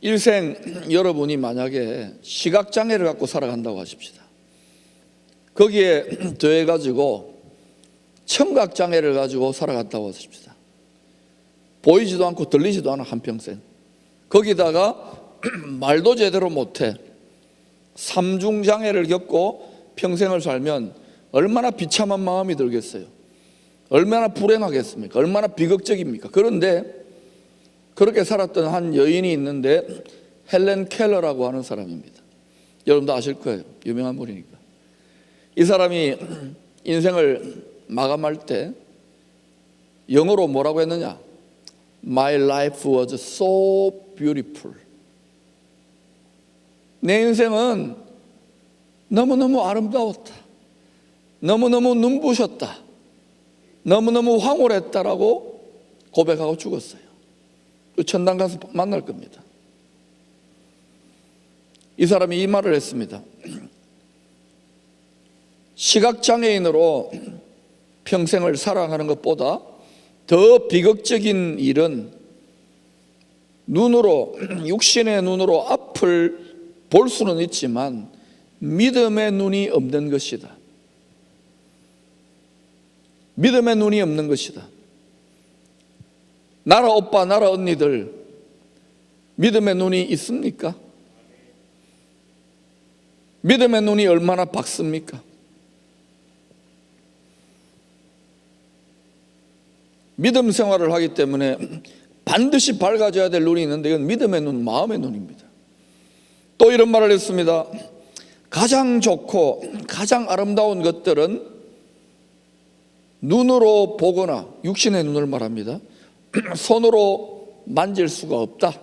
일생 여러분이 만약에 시각장애를 갖고 살아간다고 하십시다. 거기에 더해가지고 청각장애를 가지고 살아갔다고 하십시다. 보이지도 않고 들리지도 않아 한평생. 거기다가 말도 제대로 못해 삼중장애를 겪고 평생을 살면 얼마나 비참한 마음이 들겠어요. 얼마나 불행하겠습니까? 얼마나 비극적입니까? 그런데 그렇게 살았던 한 여인이 있는데 헬렌 켈러라고 하는 사람입니다. 여러분도 아실 거예요. 유명한 분이니까. 이 사람이 인생을 마감할 때 영어로 뭐라고 했느냐? My life was so beautiful. 내 인생은 너무너무 아름다웠다. 너무너무 눈부셨다. 너무너무 황홀했다라고 고백하고 죽었어요. 천당 가서 만날 겁니다. 이 사람이 이 말을 했습니다. 시각장애인으로 평생을 살아가는 것보다 더 비극적인 일은 눈으로, 육신의 눈으로 앞을 볼 수는 있지만 믿음의 눈이 없는 것이다. 믿음의 눈이 없는 것이다. 나라 오빠, 나라 언니들 믿음의 눈이 있습니까? 믿음의 눈이 얼마나 밝습니까? 믿음 생활을 하기 때문에 반드시 밝아져야 될 눈이 있는데 이건 믿음의 눈, 마음의 눈입니다. 또 이런 말을 했습니다. 가장 좋고 가장 아름다운 것들은 눈으로 보거나 육신의 눈을 말합니다. 손으로 만질 수가 없다.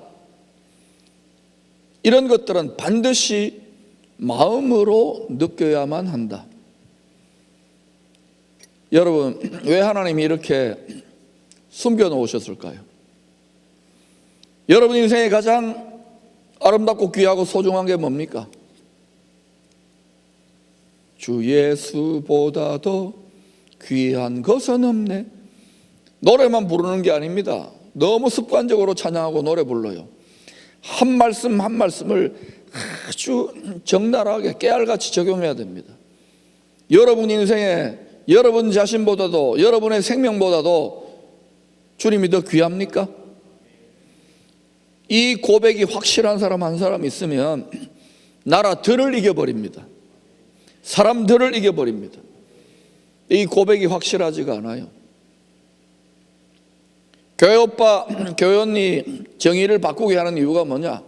이런 것들은 반드시 마음으로 느껴야만 한다. 여러분, 왜 하나님이 이렇게 숨겨놓으셨을까요? 여러분 인생에 가장 아름답고 귀하고 소중한 게 뭡니까? 주 예수보다도 귀한 것은 없네. 노래만 부르는 게 아닙니다. 너무 습관적으로 찬양하고 노래 불러요. 한 말씀 한 말씀을 아주 적나라하게 깨알같이 적용해야 됩니다. 여러분 인생에 여러분 자신보다도 여러분의 생명보다도 주님이 더 귀합니까? 이 고백이 확실한 사람 한 사람 있으면 나라들을 이겨버립니다. 사람들을 이겨버립니다. 이 고백이 확실하지가 않아요. 교회 오빠, 교회 언니 정의를 바꾸게 하는 이유가 뭐냐?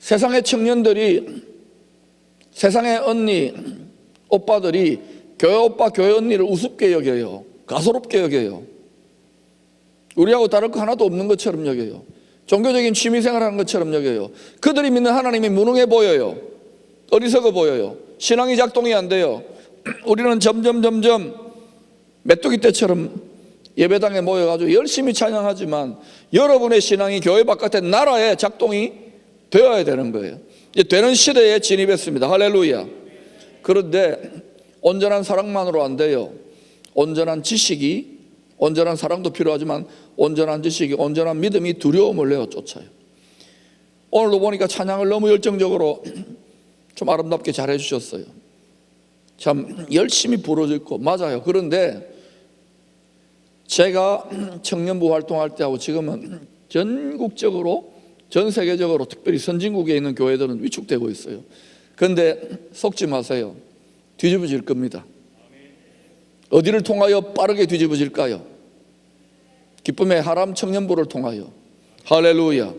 세상의 청년들이, 세상의 언니, 오빠들이 교회 오빠, 교회 언니를 우습게 여겨요. 가소롭게 여겨요. 우리하고 다를 거 하나도 없는 것처럼 여겨요. 종교적인 취미생활하는 것처럼 여겨요. 그들이 믿는 하나님이 무능해 보여요. 어리석어 보여요. 신앙이 작동이 안 돼요. 우리는 점점 메뚜기 떼처럼 예배당에 모여가지고 열심히 찬양하지만 여러분의 신앙이 교회 바깥의 나라에 작동이 되어야 되는 거예요. 이제 되는 시대에 진입했습니다. 할렐루야. 그런데 온전한 사랑만으로 안 돼요. 온전한 지식이, 온전한 사랑도 필요하지만 온전한 지식이, 온전한 믿음이 두려움을 내어 쫓아요. 오늘도 보니까 찬양을 너무 열정적으로 좀 아름답게 잘 해주셨어요. 참 열심히 부르짖고 맞아요. 그런데 제가 청년부 활동할 때하고 지금은 전국적으로, 전 세계적으로 특별히 선진국에 있는 교회들은 위축되고 있어요. 그런데 속지 마세요. 뒤집어질 겁니다. 어디를 통하여 빠르게 뒤집어질까요? 기쁨의 하람 청년부를 통하여. 할렐루야.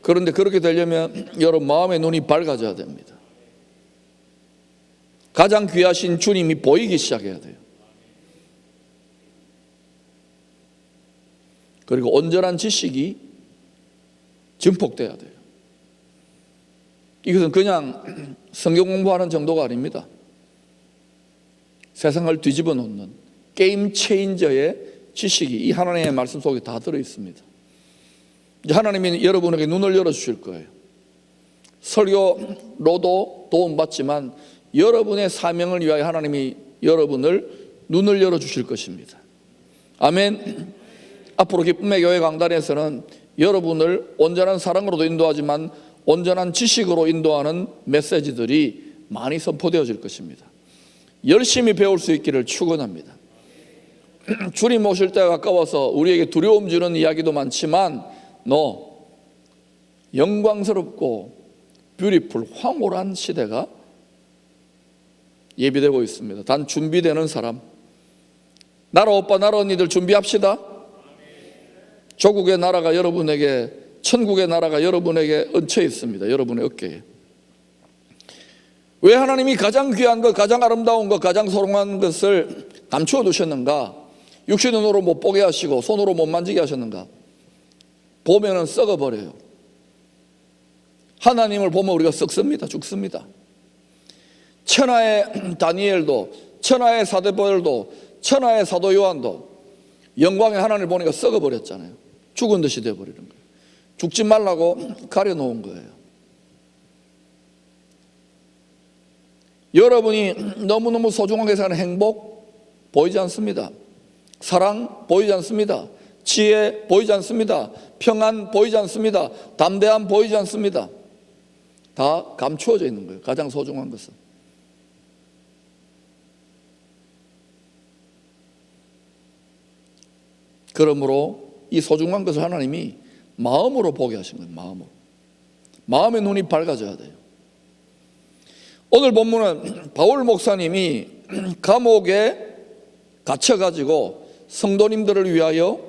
그런데 그렇게 되려면 여러분 마음의 눈이 밝아져야 됩니다. 가장 귀하신 주님이 보이기 시작해야 돼요. 그리고 온전한 지식이 증폭돼야 돼요. 이것은 그냥 성경 공부하는 정도가 아닙니다. 세상을 뒤집어 놓는 게임 체인저의 지식이 이 하나님의 말씀 속에 다 들어 있습니다. 이제 하나님이 여러분에게 눈을 열어주실 거예요. 설교로도 도움받지만 여러분의 사명을 위하여 하나님이 여러분을 눈을 열어주실 것입니다. 아멘. 앞으로 기쁨의 교회 강단에서는 여러분을 온전한 사랑으로도 인도하지만 온전한 지식으로 인도하는 메시지들이 많이 선포되어질 것입니다. 열심히 배울 수 있기를 축원합니다. 주님 오실 때가 가까워서 우리에게 두려움 주는 이야기도 많지만 너 영광스럽고 뷰티풀 황홀한 시대가 예비되고 있습니다. 단 준비되는 사람, 나라 오빠 나라 언니들 준비합시다. 조국의 나라가 여러분에게, 천국의 나라가 여러분에게 얹혀 있습니다. 여러분의 어깨에. 왜 하나님이 가장 귀한 것, 가장 아름다운 것, 가장 소중한 것을 감추어 두셨는가? 육신의 눈으로 못 보게 하시고 손으로 못 만지게 하셨는가? 보면은 썩어버려요. 하나님을 보면 우리가 썩습니다. 죽습니다. 천하의 다니엘도, 천하의 사도바울도, 천하의 사도 요한도 영광의 하나님을 보니까 썩어버렸잖아요. 죽은 듯이 되어버리는 거예요. 죽지 말라고 가려놓은 거예요. 여러분이 너무너무 소중하게 사는 행복 보이지 않습니다. 사랑 보이지 않습니다. 지혜 보이지 않습니다. 평안 보이지 않습니다. 담대함 보이지 않습니다. 다 감추어져 있는 거예요. 가장 소중한 것은. 그러므로 이 소중한 것을 하나님이 마음으로 보게 하신 거예요. 마음으로. 마음의 눈이 밝아져야 돼요. 오늘 본문은 바울 목사님이 감옥에 갇혀가지고 성도님들을 위하여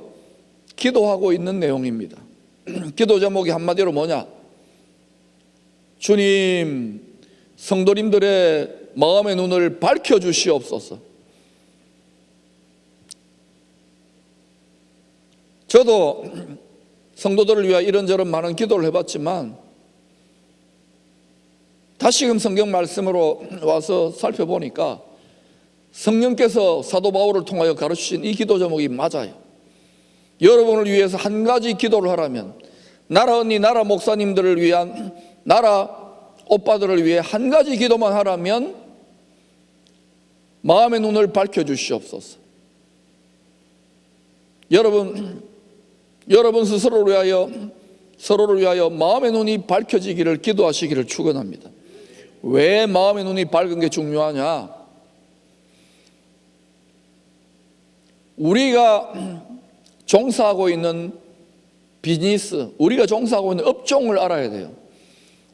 기도하고 있는 내용입니다. 기도 제목이 한마디로 뭐냐? 주님, 성도님들의 마음의 눈을 밝혀주시옵소서. 저도 성도들을 위하여 이런저런 많은 기도를 해봤지만 다시금 성경 말씀으로 와서 살펴보니까 성령께서 사도 바울을 통하여 가르치신 이 기도 제목이 맞아요. 여러분을 위해서 한 가지 기도를 하라면, 나라 언니, 나라 목사님들을 위한, 나라 오빠들을 위해 한 가지 기도만 하라면 마음의 눈을 밝혀주시옵소서. 여러분 서로를 위하여 마음의 눈이 밝혀지기를 기도하시기를 축원합니다. 왜 마음의 눈이 밝은 게 중요하냐? 우리가 종사하고 있는 비즈니스, 우리가 종사하고 있는 업종을 알아야 돼요.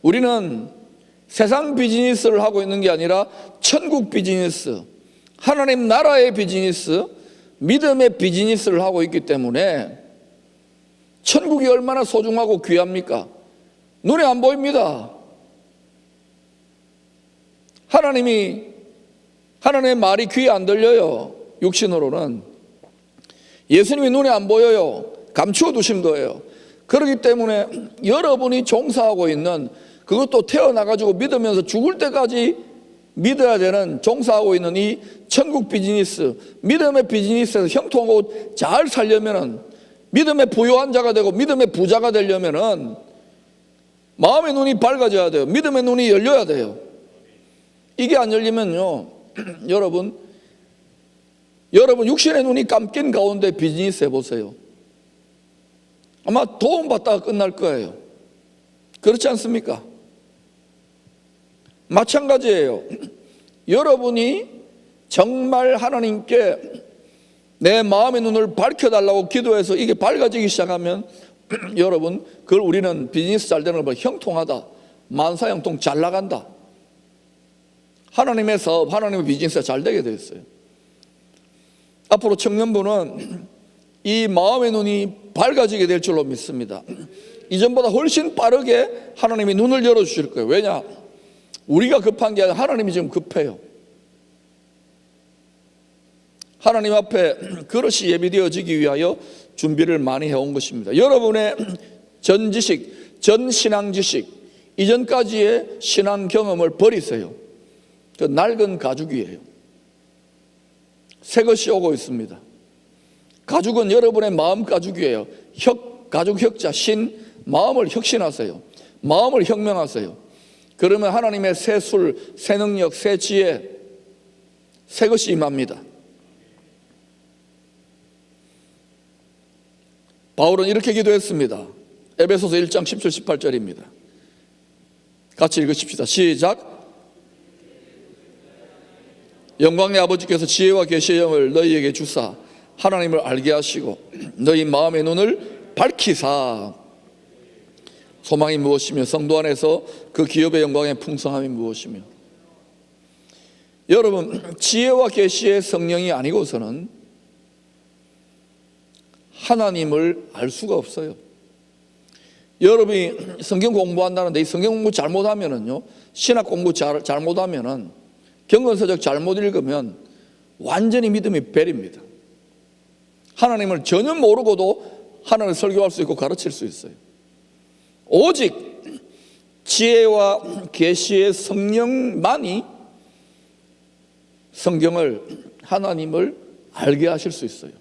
우리는 세상 비즈니스를 하고 있는 게 아니라 천국 비즈니스, 하나님 나라의 비즈니스, 믿음의 비즈니스를 하고 있기 때문에 천국이 얼마나 소중하고 귀합니까? 눈에 안 보입니다. 하나님의 말이 귀에 안 들려요. 육신으로는. 예수님이 눈에 안 보여요. 감추어 두신 거예요. 그렇기 때문에 여러분이 종사하고 있는, 그것도 태어나가지고 믿으면서 죽을 때까지 믿어야 되는, 종사하고 있는 이 천국 비즈니스, 믿음의 비즈니스에서 형통하고 잘 살려면은, 믿음의 부유한 자가 되고 믿음의 부자가 되려면은 마음의 눈이 밝아져야 돼요. 믿음의 눈이 열려야 돼요. 이게 안 열리면요, 여러분 육신의 눈이 감긴 가운데 비즈니스 해보세요. 아마 도움받다가 끝날 거예요. 그렇지 않습니까? 마찬가지예요. 여러분이 정말 하나님께 내 마음의 눈을 밝혀달라고 기도해서 이게 밝아지기 시작하면 여러분, 그걸 우리는 비즈니스 잘 되는 걸 형통하다, 만사형통 잘 나간다, 하나님의 사업, 하나님의 비즈니스가 잘 되게 되어 있어요. 앞으로 청년부는 이 마음의 눈이 밝아지게 될 줄로 믿습니다. 이전보다 훨씬 빠르게 하나님이 눈을 열어주실 거예요. 왜냐? 우리가 급한 게 아니라 하나님이 지금 급해요. 하나님 앞에 그릇이 예비되어지기 위하여 준비를 많이 해온 것입니다. 여러분의 전 지식, 전 신앙 지식, 이전까지의 신앙 경험을 버리세요. 그 낡은 가죽이에요. 새 것이 오고 있습니다. 가죽은 여러분의 마음 가죽이에요. 가죽 혁자, 신, 마음을 혁신하세요. 마음을 혁명하세요. 그러면 하나님의 새 술, 새 능력, 새 지혜, 새 것이 임합니다. 바울은 이렇게 기도했습니다. 에베소서 1장 17, 18절입니다. 같이 읽으십시다. 시작. 영광의 아버지께서 지혜와 계시의 영을 너희에게 주사 하나님을 알게 하시고 너희 마음의 눈을 밝히사 소망이 무엇이며 성도 안에서 그 기업의 영광의 풍성함이 무엇이며. 여러분, 지혜와 계시의 성령이 아니고서는 하나님을 알 수가 없어요. 여러분이 성경 공부한다는데 이 성경 공부 잘못하면은요, 신학 공부 잘못하면은, 경건서적 잘못 읽으면 완전히 믿음이 베립니다. 하나님을 전혀 모르고도 하나님을 설교할 수 있고 가르칠 수 있어요. 오직 지혜와 계시의 성령만이 성경을, 하나님을 알게 하실 수 있어요.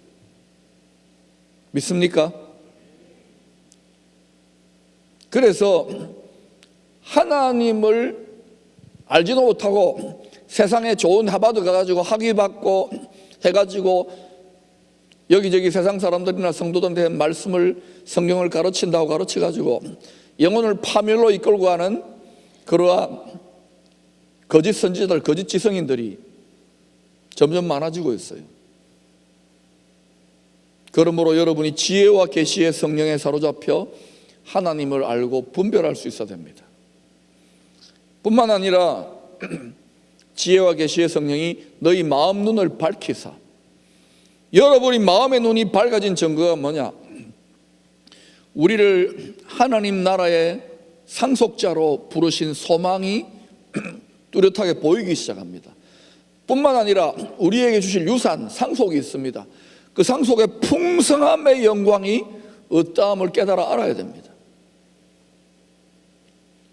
믿습니까? 그래서 하나님을 알지도 못하고 세상에 좋은 하버드 가가지고 학위 받고 해가지고 여기저기 세상 사람들이나 성도들한테 말씀을, 성경을 가르친다고 가르쳐가지고 영혼을 파멸로 이끌고 가는 그러한 거짓 선지자들, 거짓 지성인들이 점점 많아지고 있어요. 그러므로 여러분이 지혜와 계시의 성령에 사로잡혀 하나님을 알고 분별할 수 있어야 됩니다. 뿐만 아니라 지혜와 계시의 성령이 너희 마음 눈을 밝히사. 여러분이 마음의 눈이 밝아진 증거가 뭐냐? 우리를 하나님 나라의 상속자로 부르신 소망이 뚜렷하게 보이기 시작합니다. 뿐만 아니라 우리에게 주실 유산, 상속이 있습니다. 그 상속의 풍성함의 영광이 어떠함을 깨달아 알아야 됩니다.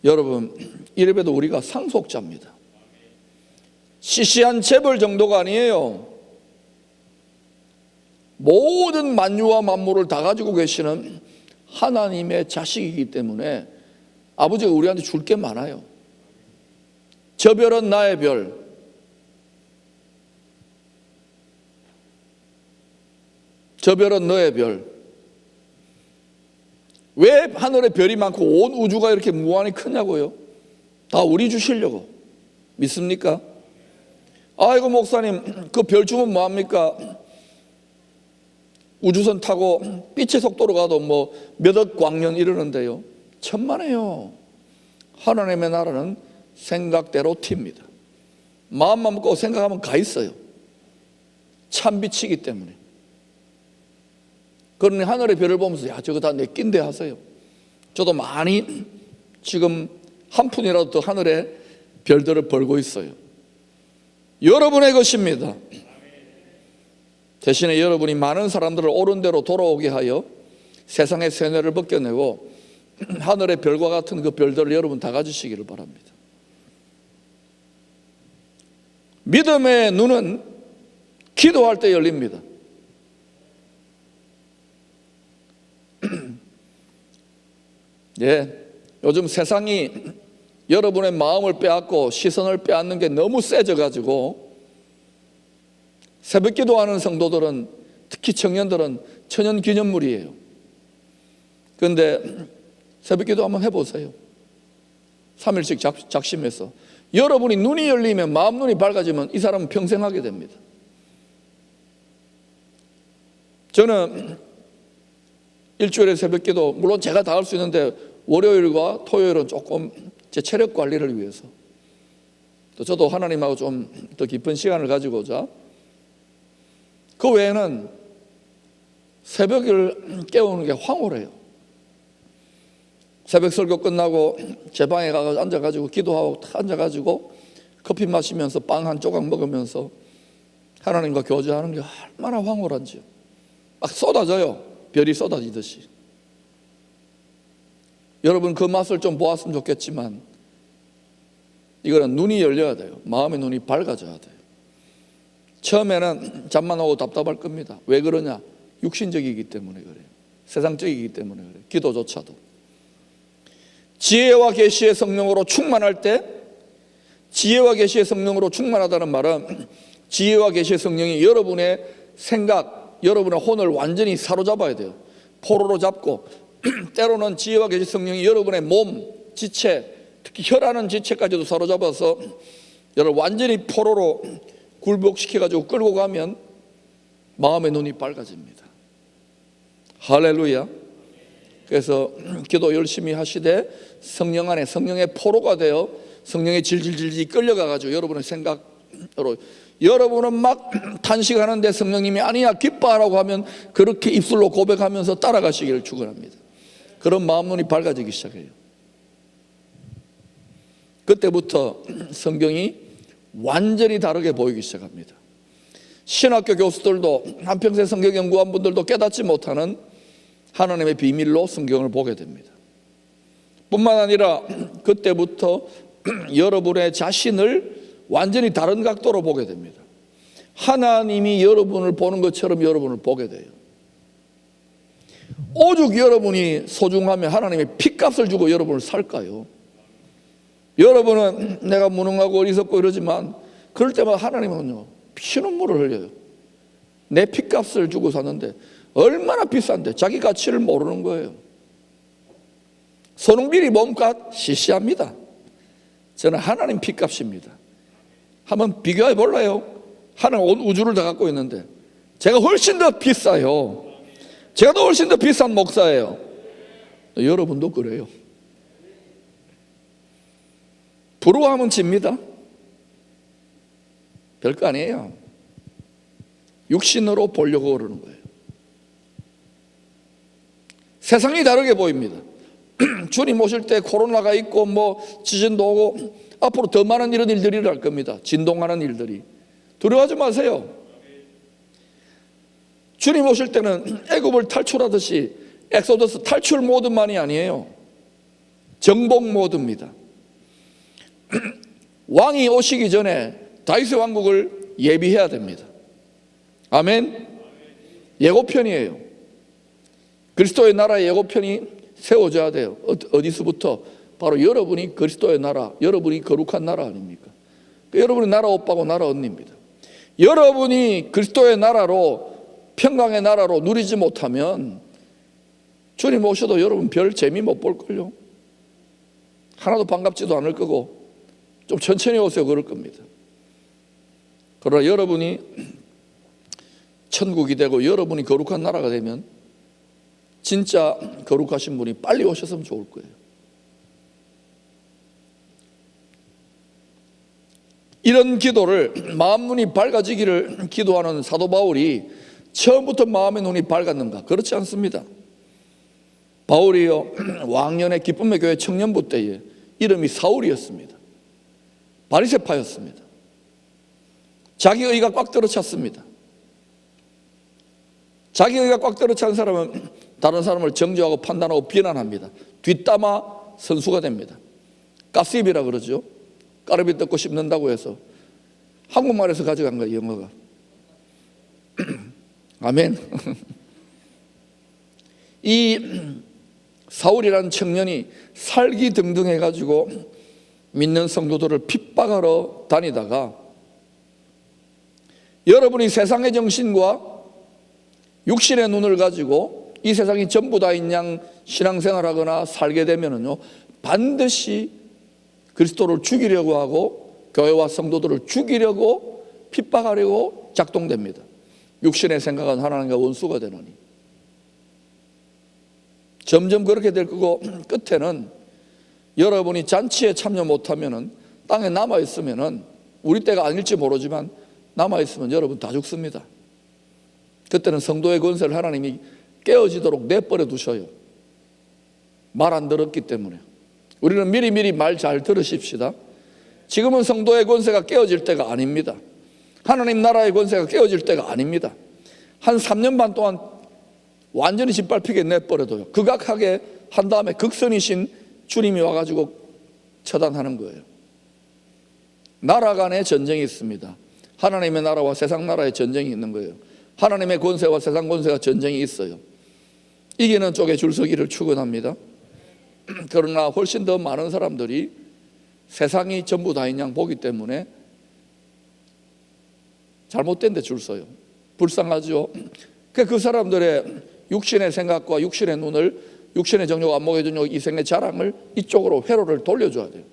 여러분, 이래봬도 우리가 상속자입니다. 시시한 재벌 정도가 아니에요. 모든 만유와 만물을 다 가지고 계시는 하나님의 자식이기 때문에 아버지가 우리한테 줄 게 많아요. 저 별은 나의 별, 저 별은 너의 별. 왜 하늘에 별이 많고 온 우주가 이렇게 무한히 크냐고요? 다 우리 주시려고. 믿습니까? 아이고 목사님, 그 별 주면 뭐합니까? 우주선 타고 빛의 속도로 가도 뭐 몇억 광년 이러는데요, 천만에요. 하나님의 나라는 생각대로 튑니다. 마음만 먹고 생각하면 가 있어요. 참 빛이기 때문에. 그러니 하늘의 별을 보면서 야, 저거 다 내 낀데 하세요. 저도 많이 지금 한 푼이라도 더 하늘에 별들을 벌고 있어요. 여러분의 것입니다. 대신에 여러분이 많은 사람들을 옳은 대로 돌아오게 하여 세상의 세뇌를 벗겨내고 하늘의 별과 같은 그 별들을 여러분 다 가지시기를 바랍니다. 믿음의 눈은 기도할 때 열립니다. 예, 요즘 세상이 여러분의 마음을 빼앗고 시선을 빼앗는 게 너무 세져가지고 새벽 기도하는 성도들은, 특히 청년들은 천연 기념물이에요. 그런데 새벽 기도 한번 해보세요. 3일씩 작심해서 여러분이 눈이 열리면, 마음 눈이 밝아지면 이 사람은 평생 하게 됩니다. 저는 일주일에 새벽 기도, 물론 제가 다 할 수 있는데 월요일과 토요일은 조금 제 체력 관리를 위해서, 또 저도 하나님하고 좀 더 깊은 시간을 가지고자, 그 외에는 새벽을 깨우는 게 황홀해요. 새벽 설교 끝나고 제 방에 가서 앉아가지고 기도하고 딱 앉아가지고 커피 마시면서 빵 한 조각 먹으면서 하나님과 교제하는 게 얼마나 황홀한지요. 막 쏟아져요. 별이 쏟아지듯이. 여러분 그 맛을 좀 보았으면 좋겠지만 이거는 눈이 열려야 돼요. 마음의 눈이 밝아져야 돼요. 처음에는 잠만 오고 답답할 겁니다. 왜 그러냐? 육신적이기 때문에 그래요. 세상적이기 때문에 그래요. 기도조차도. 지혜와 계시의 성령으로 충만할 때, 지혜와 계시의 성령으로 충만하다는 말은 지혜와 계시의 성령이 여러분의 생각, 여러분의 혼을 완전히 사로잡아야 돼요. 포로로 잡고 때로는 지혜와 계시 성령이 여러분의 몸, 지체, 특히 혀라는 지체까지도 사로잡아서 여러분 완전히 포로로 굴복시켜가지고 끌고 가면 마음의 눈이 밝아집니다. 할렐루야. 그래서 기도 열심히 하시되 성령 안에 성령의 포로가 되어 성령의 질질질질 끌려가가지고 여러분의 생각으로 여러분은 막 탄식하는데 성령님이 아니야 기뻐하라고 하면 그렇게 입술로 고백하면서 따라가시기를 축원합니다. 그런 마음 눈이 밝아지기 시작해요. 그때부터 성경이 완전히 다르게 보이기 시작합니다. 신학교 교수들도 한평생 성경 연구한 분들도 깨닫지 못하는 하나님의 비밀로 성경을 보게 됩니다. 뿐만 아니라 그때부터 여러분의 자신을 완전히 다른 각도로 보게 됩니다. 하나님이 여러분을 보는 것처럼 여러분을 보게 돼요. 오죽 여러분이 소중하면 하나님의 피값을 주고 여러분을 살까요? 여러분은 내가 무능하고 어리석고 이러지만 그럴 때마다 하나님은요 피눈물을 흘려요. 내 피값을 주고 샀는데 얼마나 비싼데 자기 가치를 모르는 거예요. 손흥민이 몸값 시시합니다. 저는 하나님 피값입니다. 한번 비교해 볼래요? 하나님 온 우주를 다 갖고 있는데 제가 훨씬 더 비싸요. 제가 더 훨씬 더 비싼 목사예요. 여러분도 그래요. 부러워하면 집니다. 별거 아니에요. 육신으로 보려고 그러는 거예요. 세상이 다르게 보입니다. 주님 오실 때 코로나가 있고 뭐 지진도 오고 앞으로 더 많은 이런 일들이 일어날 겁니다. 진동하는 일들이. 두려워하지 마세요. 주님 오실 때는 애굽을 탈출하듯이 엑소더스 탈출 모드만이 아니에요. 정복 모드입니다. 왕이 오시기 전에 다윗의 왕국을 예비해야 됩니다. 아멘. 예고편이에요. 그리스도의 나라의 예고편이 세워져야 돼요. 어디서부터? 바로 여러분이 그리스도의 나라, 여러분이 거룩한 나라 아닙니까? 여러분이 나라 오빠고 나라 언니입니다. 여러분이 그리스도의 나라로 평강의 나라로 누리지 못하면 주님 오셔도 여러분 별 재미 못 볼걸요. 하나도 반갑지도 않을 거고 좀 천천히 오세요 그럴 겁니다. 그러나 여러분이 천국이 되고 여러분이 거룩한 나라가 되면 진짜 거룩하신 분이 빨리 오셨으면 좋을 거예요. 이런 기도를 마음 눈이 밝아지기를 기도하는 사도 바울이 처음부터 마음의 눈이 밝았는가? 그렇지 않습니다. 바울이요 왕년의 기쁨의 교회 청년부 때에 이름이 사울이었습니다. 바리새파였습니다. 자기 의가 꽉 들어찼습니다. 자기 의가 꽉 들어찬 사람은 다른 사람을 정죄하고 판단하고 비난합니다. 뒷담화 선수가 됩니다. 가십이라 그러죠. 까르비 뜯고 씹는다고 해서 한국말에서 가져간 거예요, 영어가. 아멘. 이 사울이라는 청년이 살기등등해가지고 믿는 성도들을 핍박하러 다니다가 여러분이 세상의 정신과 육신의 눈을 가지고 이 세상이 전부 다인 양 신앙생활하거나 살게 되면은요 반드시 그리스도를 죽이려고 하고 교회와 성도들을 죽이려고 핍박하려고 작동됩니다. 육신의 생각은 하나님과 원수가 되노니 점점 그렇게 될 거고 끝에는 여러분이 잔치에 참여 못하면은 땅에 남아있으면은 우리 때가 아닐지 모르지만 남아있으면 여러분 다 죽습니다. 그때는 성도의 권세를 하나님이 깨어지도록 내버려 두셔요. 말 안 들었기 때문에. 우리는 미리미리 말 잘 들으십시다. 지금은 성도의 권세가 깨어질 때가 아닙니다. 하나님 나라의 권세가 깨어질 때가 아닙니다. 한 3년 반 동안 완전히 짓밟히게 내버려둬요. 극악하게 한 다음에 극선이신 주님이 와가지고 처단하는 거예요. 나라 간의 전쟁이 있습니다. 하나님의 나라와 세상 나라의 전쟁이 있는 거예요. 하나님의 권세와 세상 권세가 전쟁이 있어요. 이기는 쪽에 줄 서기를 축원합니다. 그러나 훨씬 더 많은 사람들이 세상이 전부 다인 양 보기 때문에 잘못된 데 줄 서요. 불쌍하죠. 그 사람들의 육신의 생각과 육신의 눈을 육신의 정욕, 안목의 정욕, 이생의 자랑을 이쪽으로 회로를 돌려줘야 돼요.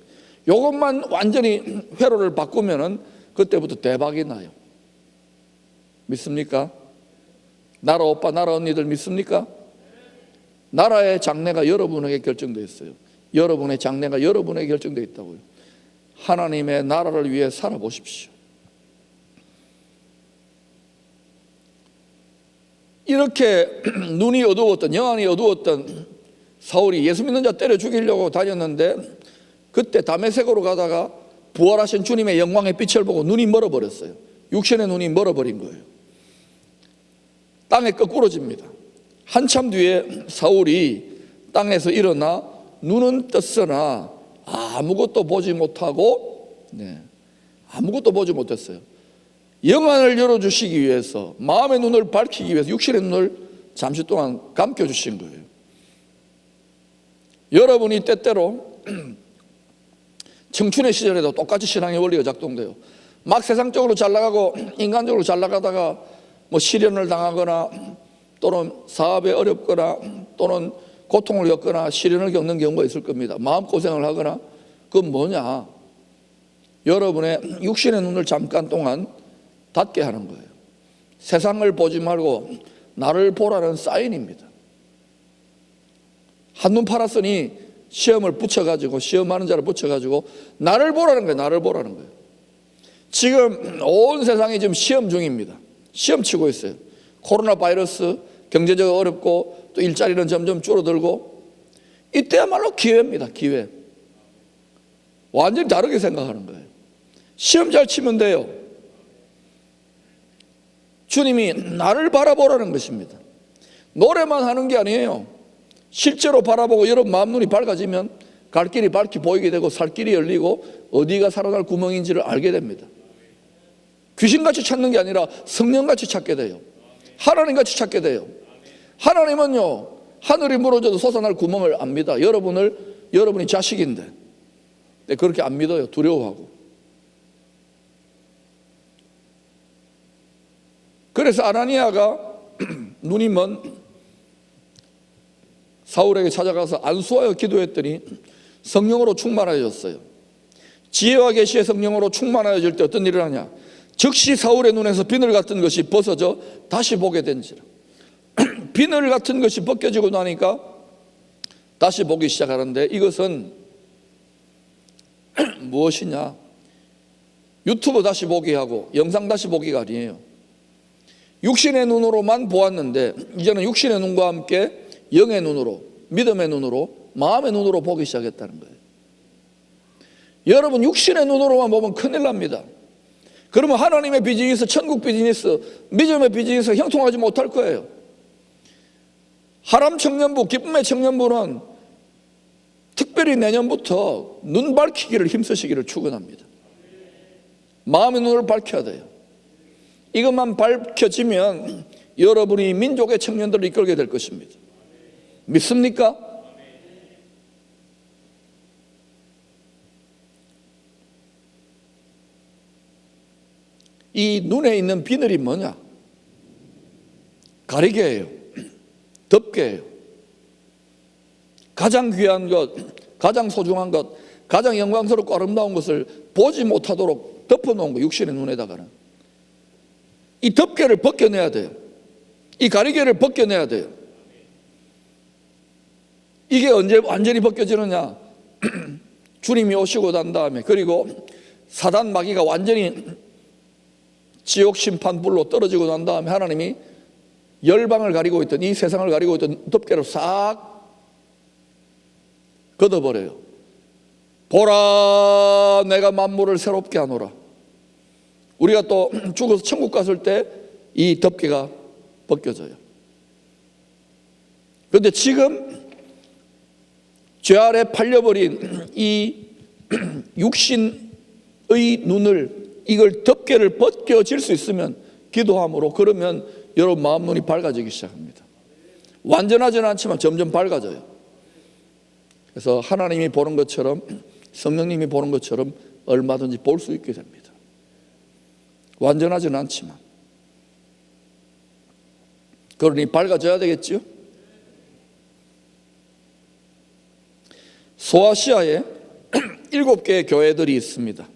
이것만 완전히 회로를 바꾸면은 그때부터 대박이 나요. 믿습니까? 나라 오빠, 나라 언니들 믿습니까? 나라의 장래가 여러분에게 결정되어 있어요. 여러분의 장래가 여러분에게 결정되어 있다고요. 하나님의 나라를 위해 살아보십시오. 이렇게 눈이 어두웠던, 영안이 어두웠던 사울이 예수 믿는 자 때려 죽이려고 다녔는데 그때 다메섹으로 가다가 부활하신 주님의 영광의 빛을 보고 눈이 멀어버렸어요. 육신의 눈이 멀어버린 거예요. 땅에 거꾸러집니다. 한참 뒤에 사울이 땅에서 일어나 눈은 떴으나 아무것도 보지 못하고, 아무것도 보지 못했어요. 영안을 열어주시기 위해서, 마음의 눈을 밝히기 위해서 육신의 눈을 잠시 동안 감겨주신 거예요. 여러분이 때때로 청춘의 시절에도 똑같이 신앙의 원리가 작동돼요. 막 세상적으로 잘 나가고 인간적으로 잘 나가다가 뭐 시련을 당하거나 또는 사업에 어렵거나 또는 고통을 겪거나 시련을 겪는 경우가 있을 겁니다. 마음고생을 하거나. 그건 뭐냐? 여러분의 육신의 눈을 잠깐 동안 닫게 하는 거예요. 세상을 보지 말고 나를 보라는 사인입니다. 한눈 팔았으니 시험을 붙여가지고, 시험하는 자를 붙여가지고 나를 보라는 거예요. 나를 보라는 거예요. 지금 온 세상이 지금 시험 중입니다. 시험 치고 있어요. 코로나 바이러스, 경제적으로 어렵고 또 일자리는 점점 줄어들고, 이때야말로 기회입니다. 기회. 완전히 다르게 생각하는 거예요. 시험 잘 치면 돼요. 주님이 나를 바라보라는 것입니다. 노래만 하는 게 아니에요. 실제로 바라보고 여러분 마음 눈이 밝아지면 갈 길이 밝게 보이게 되고 살 길이 열리고 어디가 살아날 구멍인지를 알게 됩니다. 귀신같이 찾는 게 아니라 성령같이 찾게 돼요. 하나님같이 찾게 돼요. 하나님은요, 하늘이 무너져도 솟아날 구멍을 압니다. 여러분이 자식인데 그렇게 안 믿어요. 두려워하고. 그래서 아나니아가 눈이 먼 사울에게 찾아가서 안수하여 기도했더니 성령으로 충만해졌어요. 지혜와 계시의 성령으로 충만해질 때 어떤 일을 하냐? 즉시 사울의 눈에서 비늘 같은 것이 벗어져 다시 보게 된지라. 비늘 같은 것이 벗겨지고 나니까 다시 보기 시작하는데, 이것은 무엇이냐? 유튜브 다시 보기 하고 영상 다시 보기가 아니에요. 육신의 눈으로만 보았는데 이제는 육신의 눈과 함께 영의 눈으로, 믿음의 눈으로, 마음의 눈으로 보기 시작했다는 거예요. 여러분, 육신의 눈으로만 보면 큰일 납니다. 그러면 하나님의 비즈니스, 천국 비즈니스, 믿음의 비즈니스 형통하지 못할 거예요. 하람 청년부, 기쁨의 청년부는 특별히 내년부터 눈 밝히기를 힘쓰시기를 축원합니다. 마음의 눈을 밝혀야 돼요. 이것만 밝혀지면 여러분이 민족의 청년들을 이끌게 될 것입니다. 믿습니까? 이 눈에 있는 비늘이 뭐냐? 가리개예요. 덮개예요. 가장 귀한 것, 가장 소중한 것, 가장 영광스럽고 아름다운 것을 보지 못하도록 덮어놓은 거, 육신의 눈에다가는. 이 덮개를 벗겨내야 돼요. 이 가리개를 벗겨내야 돼요. 이게 언제 완전히 벗겨지느냐? 주님이 오시고 난 다음에, 그리고 사단 마귀가 완전히 지옥 심판불로 떨어지고 난 다음에 하나님이 열방을 가리고 있던, 이 세상을 가리고 있던 덮개를 싹 걷어버려요. 보라, 내가 만물을 새롭게 하노라. 우리가 또 죽어서 천국 갔을 때 이 덮개가 벗겨져요. 그런데 지금 죄 아래 팔려버린 이 육신의 눈을, 이걸 덮개를 벗겨질 수 있으면 기도함으로, 그러면 여러분 마음 눈이 밝아지기 시작합니다. 완전하지는 않지만 점점 밝아져요. 그래서 하나님이 보는 것처럼, 성령님이 보는 것처럼 얼마든지 볼 수 있게 됩니다. 완전하지는 않지만. 그러니 밝아져야 되겠죠? 소아시아에 7개의 교회들이 있습니다.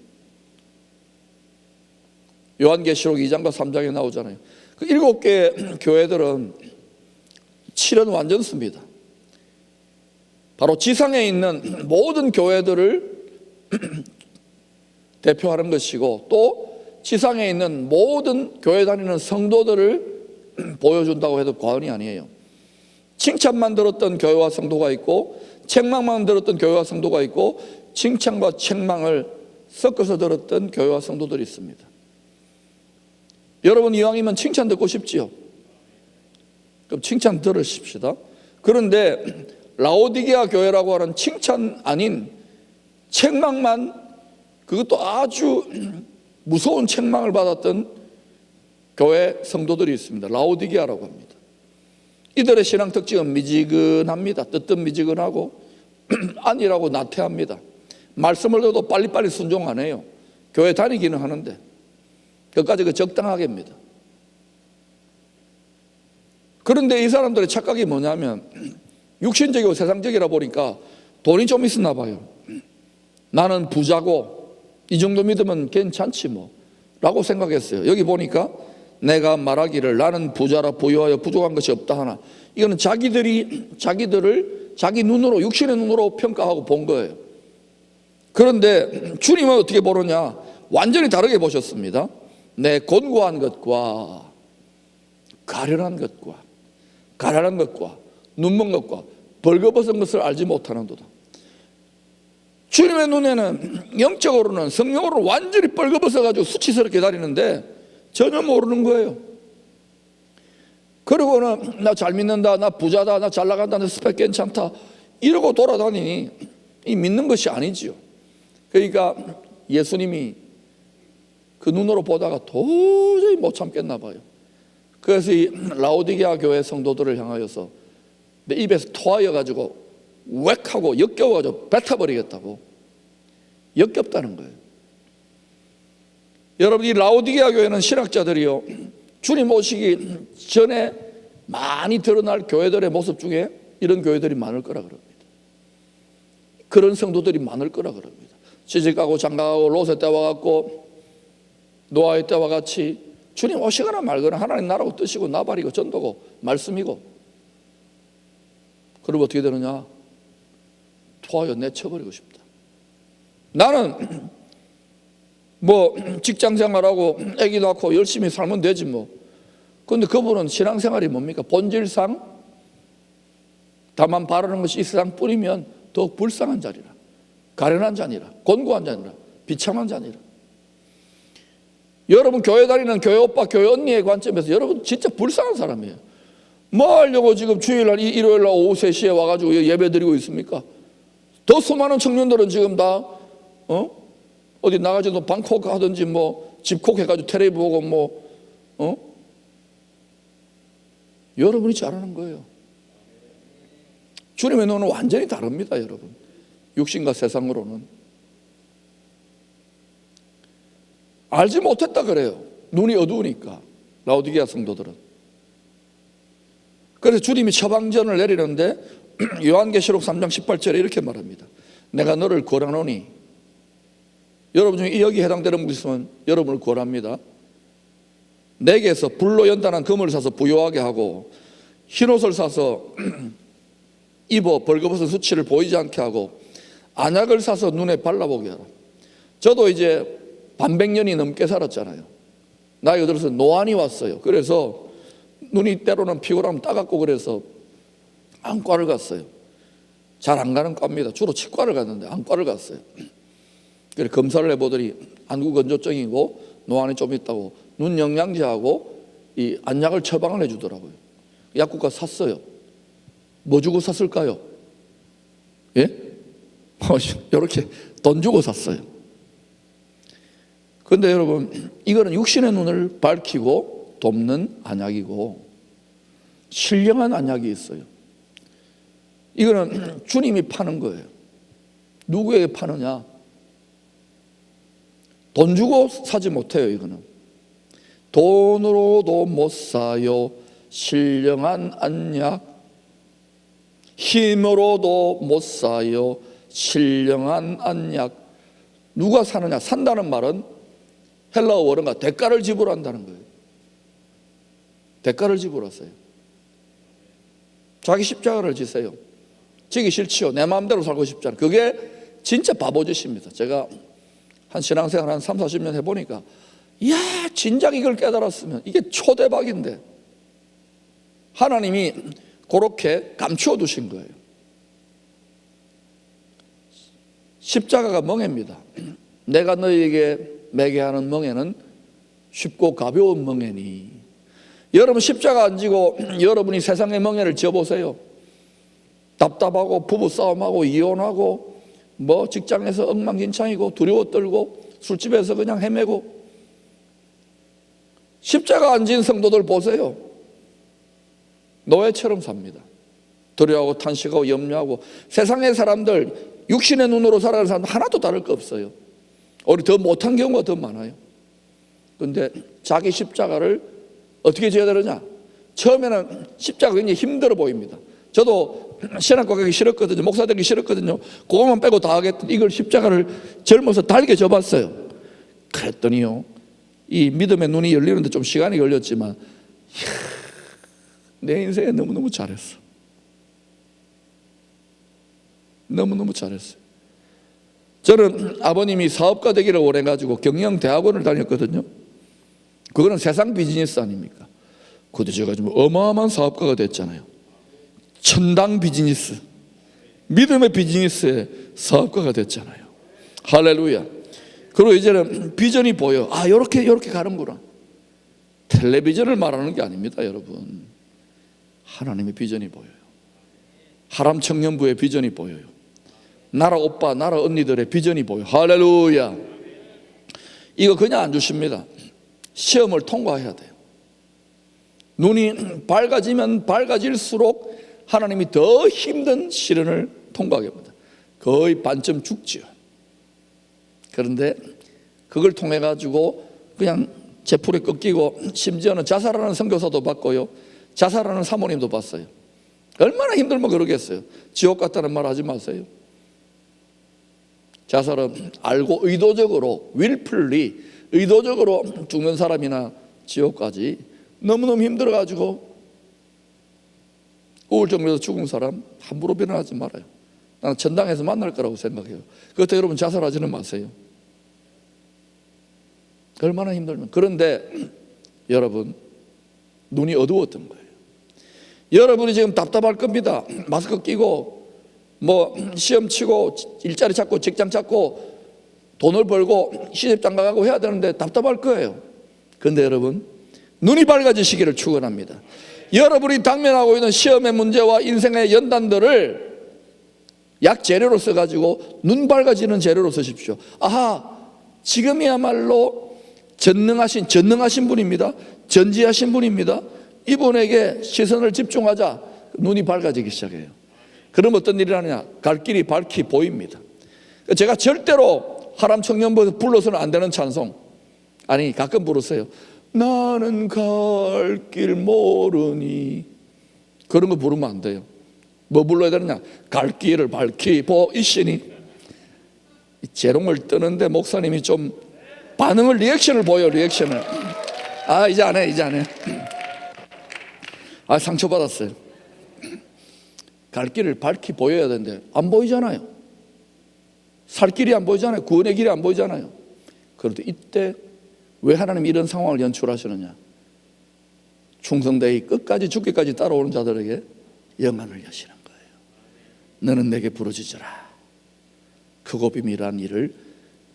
요한계시록 2장과 3장에 나오잖아요. 그 7개의 교회들은 7은 완전수입니다. 바로 지상에 있는 모든 교회들을 대표하는 것이고, 또 지상에 있는 모든 교회 다니는 성도들을 보여준다고 해도 과언이 아니에요. 칭찬만 들었던 교회와 성도가 있고, 책망만 들었던 교회와 성도가 있고, 칭찬과 책망을 섞어서 들었던 교회와 성도들이 있습니다. 여러분 이왕이면 칭찬 듣고 싶지요? 그럼 칭찬 들으십시다. 그런데 라오디게아 교회라고 하는 칭찬 아닌 책망만, 그것도 아주 무서운 책망을 받았던 교회 성도들이 있습니다. 라오디게아라고 합니다. 이들의 신앙 특징은 미지근합니다. 뜨뜻미지근하고 안일하고 나태합니다. 말씀을 들어도 빨리빨리 순종 안 해요. 교회 다니기는 하는데 끝까지 그 적당하게입니다. 그런데 이 사람들의 착각이 뭐냐면 육신적이고 세상적이라 보니까 돈이 좀 있었나 봐요. 나는 부자고 이 정도 믿으면 괜찮지 뭐 라고 생각했어요. 여기 보니까 내가 말하기를 나는 부자라 부유하여 부족한 것이 없다 하나, 이거는 자기들을 자기 눈으로, 육신의 눈으로 평가하고 본 거예요. 그런데 주님은 어떻게 보느냐? 완전히 다르게 보셨습니다. 내 곤고한 것과 가련한 것과 눈먼 것과 벌거벗은 것을 알지 못하는도다. 주님의 눈에는 영적으로는, 성령으로는 완전히 벌거벗어가지고 수치스럽게 다니는데 전혀 모르는 거예요. 그리고는 나 잘 믿는다, 나 부자다, 나 잘 나간다, 내 스펙 괜찮다 이러고 돌아다니니 이 믿는 것이 아니지요. 그러니까 예수님이 그 눈으로 보다가 도저히 못 참겠나 봐요. 그래서 이 라오디게아 교회 성도들을 향하여서 내 입에서 토하여 가지고 웩 하고 역겨워 가지고 뱉어버리겠다고, 역겹다는 거예요. 여러분, 이 라오디게아 교회는 신학자들이요, 주님 오시기 전에 많이 드러날 교회들의 모습 중에 이런 교회들이 많을 거라 그럽니다. 그런 성도들이 많을 거라 그럽니다. 시집가고 장가가고 롯의 때와 같고 노아의 때와 같이 주님 오시거나 말거나 하나님 나라고 뜻이고 나발이고 전도고 말씀이고, 그리고 어떻게 되느냐? 토하여 내쳐버리고 싶다. 나는 뭐 직장 생활하고 아기 낳고 열심히 살면 되지 뭐. 그런데 그분은 신앙생활이 뭡니까? 본질상 다만 바라는 것이 이 세상 뿐이면 더욱 불쌍한 자리라, 가련한 자니라, 곤고한 자니라, 비참한 자니라. 여러분 교회 다니는 교회 오빠 교회 언니의 관점에서 여러분 진짜 불쌍한 사람이에요. 뭐 하려고 지금 주일날 일요일날 오후 3시에 와가지고 예배 드리고 있습니까? 더 수많은 청년들은 지금 다 어디 나가지도 방콕 하든지 뭐 집콕 해가지고 텔레비 보고 뭐 여러분이 잘하는 거예요. 주님의 눈은 완전히 다릅니다. 여러분, 육신과 세상으로는 알지 못했다 그래요. 눈이 어두우니까, 라오디게아 성도들은. 그래서 주님이 처방전을 내리는데 요한계시록 3장 18절에 이렇게 말합니다. 내가 너를 구하노니, 여러분 중에 여기 해당되는 분 있으면 여러분을 구합니다. 내게서 불로 연단한 금을 사서 부요하게 하고 흰옷을 사서 입어 벌거벗은 수치를 보이지 않게 하고 안약을 사서 눈에 발라보게 하라. 저도 이제 반백년이 넘게 살았잖아요. 나이가 들어서 노안이 왔어요. 그래서 눈이 때로는 피곤하면 따갑고 그래서 안과를 갔어요. 잘 안 가는 과입니다. 주로 치과를 갔는데 안과를 갔어요. 그래서 검사를 해보더니 안구건조증이고 노안이 좀 있다고 눈 영양제하고 이 안약을 처방을 해주더라고요. 약국가 샀어요. 뭐 주고 샀을까요? 예? 이렇게 돈 주고 샀어요. 그런데 여러분, 이거는 육신의 눈을 밝히고 돕는 안약이고 신령한 안약이 있어요. 이거는 주님이 파는 거예요. 누구에게 파느냐? 돈 주고 사지 못해요. 이거는 돈으로도 못 사요. 신령한 안약, 힘으로도 못 사요. 신령한 안약. 누가 사느냐? 산다는 말은 헬라어 원어가 대가를 지불한다는 거예요. 대가를 지불했어요. 자기 십자가를 지세요. 지기 싫지요. 내 마음대로 살고 싶잖아요. 그게 진짜 바보짓입니다. 제가 한 신앙생활 한 3, 40년 해보니까 이야, 진작 이걸 깨달았으면 이게 초대박인데 하나님이 그렇게 감추어 두신 거예요. 십자가가 멍에입니다. 내가 너희에게 매게 하는 멍에는 쉽고 가벼운 멍에니. 여러분 십자가 안 지고 여러분이 세상의 멍에를 지어보세요. 답답하고 부부싸움하고 이혼하고 뭐 직장에서 엉망진창이고 두려워 떨고 술집에서 그냥 헤매고. 십자가 안 진 성도들 보세요. 노예처럼 삽니다. 두려워하고 탄식하고 염려하고. 세상의 사람들, 육신의 눈으로 살아가는 사람 하나도 다를 거 없어요. 우리 더 못한 경우가 더 많아요. 그런데 자기 십자가를 어떻게 지어야 되느냐? 처음에는 십자가 굉장히 힘들어 보입니다. 저도 신학과 가기 싫었거든요. 목사 되기 싫었거든요. 그것만 빼고 다 하겠더니 이걸 십자가를 젊어서 달게 져봤어요. 그랬더니요, 이 믿음의 눈이 열리는데 좀 시간이 걸렸지만 내 인생에 너무너무 잘했어. 너무너무 잘했어요. 저는 아버님이 사업가 되기를 원해가지고 경영대학원을 다녔거든요. 그거는 세상 비즈니스 아닙니까? 그것도 제가 좀 어마어마한 사업가가 됐잖아요. 천당 비즈니스, 믿음의 비즈니스의 사업가가 됐잖아요. 할렐루야. 그리고 이제는 비전이 보여. 아, 요렇게 가는구나. 텔레비전을 말하는 게 아닙니다, 여러분. 하나님의 비전이 보여요. 하람 청년부의 비전이 보여요. 나라 오빠, 나라 언니들의 비전이 보여요. 할렐루야. 이거 그냥 안 주십니다. 시험을 통과해야 돼요. 눈이 밝아지면 밝아질수록 하나님이 더 힘든 시련을 통과하게 합니다. 거의 반쯤 죽지요. 그런데 그걸 통해 가지고 그냥 제풀에 꺾이고 심지어는 자살하는 선교사도 봤고요, 자살하는 사모님도 봤어요. 얼마나 힘들면 그러겠어요. 지옥 같다는 말 하지 마세요. 자살은 알고 의도적으로, willfully, 의도적으로 죽는 사람이나 지옥까지 너무너무 힘들어가지고 우울증에서 죽은 사람 함부로 변호하지 말아요. 나는 천당에서 만날 거라고 생각해요. 그것도 여러분 자살하지는 마세요. 얼마나 힘들면. 그런데 여러분, 눈이 어두웠던 거예요. 여러분이 지금 답답할 겁니다. 마스크 끼고 뭐 시험 치고 일자리 찾고 직장 찾고 돈을 벌고 시집장가 가고 해야 되는데 답답할 거예요. 그런데 여러분, 눈이 밝아지시기를 축원합니다. 여러분이 당면하고 있는 시험의 문제와 인생의 연단들을 약 재료로 써가지고 눈 밝아지는 재료로 쓰십시오. 아하, 지금이야말로 전능하신 분입니다. 전지하신 분입니다. 이분에게 시선을 집중하자. 눈이 밝아지기 시작해요. 그럼 어떤 일이 하느냐? 갈 길이 밝히 보입니다. 제가 절대로 하람 청년부에서 불러서는 안 되는 찬송, 아니 가끔 부르세요. 나는 갈 길 모르니. 그런 거 부르면 안 돼요. 뭐 불러야 되느냐? 갈 길을 밝히 보이시니. 재롱을 뜨는데 목사님이 좀 반응을, 리액션을 보여. 리액션을. 아, 이제 안 해. 아, 상처받았어요. 갈 길을 밝히 보여야 되는데 안 보이잖아요. 살 길이 안 보이잖아요. 구원의 길이 안 보이잖아요. 그런데 이때 왜 하나님이 이런 상황을 연출하시느냐? 충성되이 끝까지 죽기까지 따라오는 자들에게 영안을 여시는 거예요. 너는 내게 부르짖으라. 크고 비밀한 일을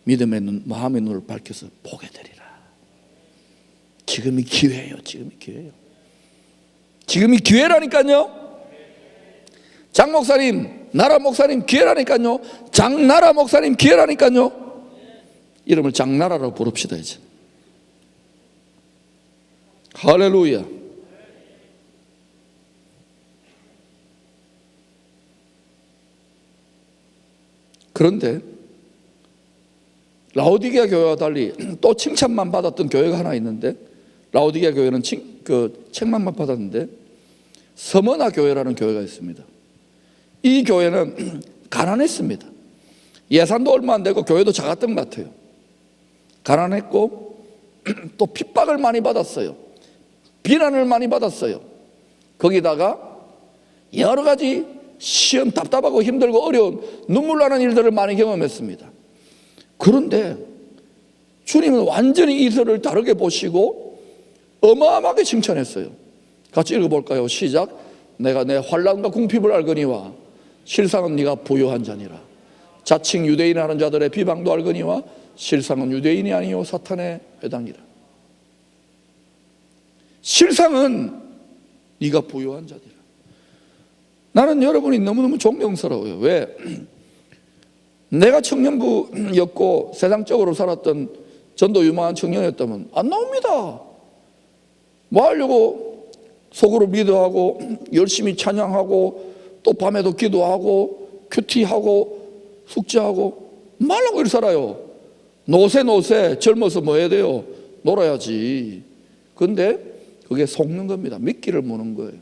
믿음의 눈, 마음의 눈을 밝혀서 보게 되리라. 지금이 기회예요. 지금이 기회라니까요. 장 목사님, 나라 목사님 기회라니까요. 장나라 목사님 기회라니까요. 이름을 장나라로 부릅시다 이제. 할렐루야. 그런데 라오디게아 교회와 달리 또 칭찬만 받았던 교회가 하나 있는데, 라오디게아 교회는 책망만 받았는데 서머나 교회라는 교회가 있습니다. 이 교회는 가난했습니다. 예산도 얼마 안 되고 교회도 작았던 것 같아요. 가난했고 또 핍박을 많이 받았어요. 비난을 많이 받았어요. 거기다가 여러 가지 시험 답답하고 힘들고 어려운 눈물 나는 일들을 많이 경험했습니다. 그런데 주님은 완전히 이들을 다르게 보시고 어마어마하게 칭찬했어요. 같이 읽어볼까요? 시작. 내가 내 환난과 궁핍을 알거니와 실상은 네가 부요한 자니라. 자칭 유대인 하는 자들의 비방도 알거니와 실상은 유대인이 아니요 사탄의 회당이라. 실상은 네가 부요한 자니라. 나는 여러분이 너무너무 존경스러워요. 왜? 내가 청년부였고 세상적으로 살았던 전도 유망한 청년이었다면 안 나옵니다. 뭐 하려고 속으로 기도하고 열심히 찬양하고 또 밤에도 기도하고 큐티하고 숙제하고 말라고 일 살아요. 노세 젊어서 뭐 해야 돼요? 놀아야지. 근데 그게 속는 겁니다. 미끼를 무는 거예요.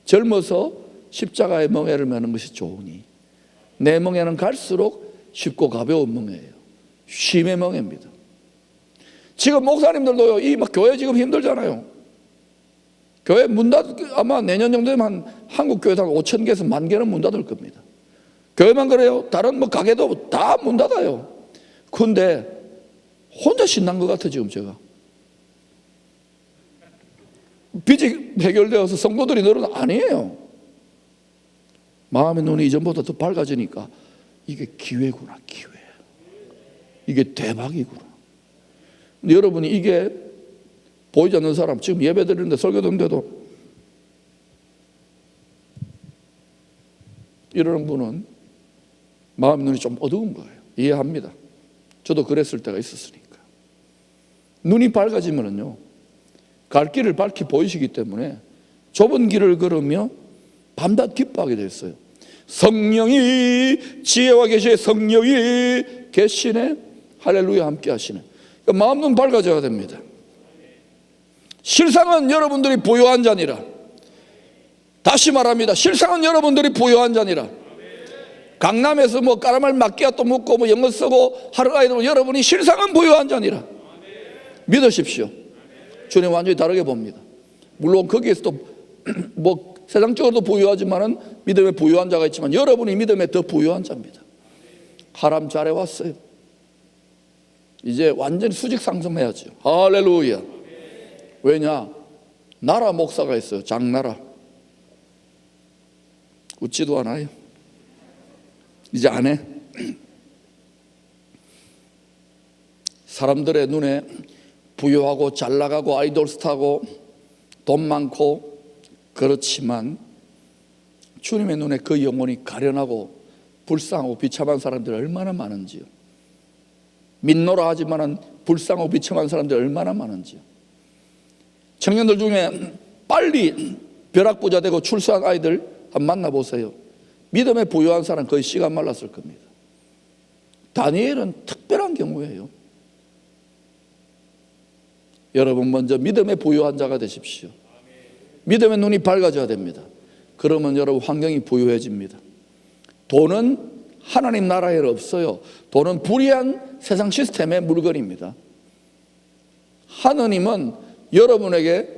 젊어서 십자가의 멍에를 매는 것이 좋으니 내 멍에는 갈수록 쉽고 가벼운 멍에예요. 쉼의 멍에입니다. 지금 목사님들도요, 이 막 교회 지금 힘들잖아요. 교회 문 아마 내년 정도 되면 한국 교회당 5,000개에서 10,000개는 문 닫을 겁니다. 교회만 그래요. 다른 뭐 가게도 다 문 닫아요. 그런데 혼자 신난 것 같아 지금 제가. 빚이 해결되어서 성도들이 늘어나 아니에요. 마음의 눈이 이전보다 더 밝아지니까 이게 기회구나, 기회. 이게 대박이구나. 근데 여러분이 이게 보이지 않는 사람, 지금 예배 드리는데 설교 듣는데도 이러는 분은 마음의 눈이 좀 어두운 거예요. 이해합니다. 저도 그랬을 때가 있었으니까. 눈이 밝아지면은요, 갈 길을 밝히 보이시기 때문에 좁은 길을 걸으며 밤낮 기뻐하게 됐어요. 성령이 지혜와 계시에 성령이 계시네. 할렐루야 함께 하시네. 그러니까 마음 눈 밝아져야 됩니다. 실상은 여러분들이 부요한 자니라. 다시 말합니다. 실상은 여러분들이 부요한 자니라. 강남에서 뭐 까라멜 마끼아또 먹고 뭐 영어 쓰고 하루 아이들 여러분이 실상은 부요한 자니라. 믿으십시오. 주님 완전히 다르게 봅니다. 물론 거기에서도 뭐 세상적으로도 부유하지만은 믿음에 부유한 자가 있지만 여러분이 믿음에 더 부유한 자입니다. 하람 잘해왔어요. 이제 완전히 수직 상승해야죠. 할렐루야. 왜냐? 나라 목사가 있어요. 장나라. 웃지도 않아요. 이제 안 해. 사람들의 눈에 부유하고 잘 나가고 아이돌 스타고 돈 많고 그렇지만 주님의 눈에 그 영혼이 가련하고 불쌍하고 비참한 사람들이 얼마나 많은지요. 믿노라 하지만은 불쌍하고 비참한 사람들이 얼마나 많은지요. 청년들 중에 빨리 벼락부자 되고 출세한 아이들 한번 만나보세요. 믿음에 부유한 사람 거의 씨가 말랐을 겁니다. 다니엘은 특별한 경우예요. 여러분 먼저 믿음에 부유한 자가 되십시오. 믿음의 눈이 밝아져야 됩니다. 그러면 여러분 환경이 부유해집니다. 돈은 하나님 나라에 없어요. 돈은 불의한 세상 시스템의 물건입니다. 하느님은 여러분에게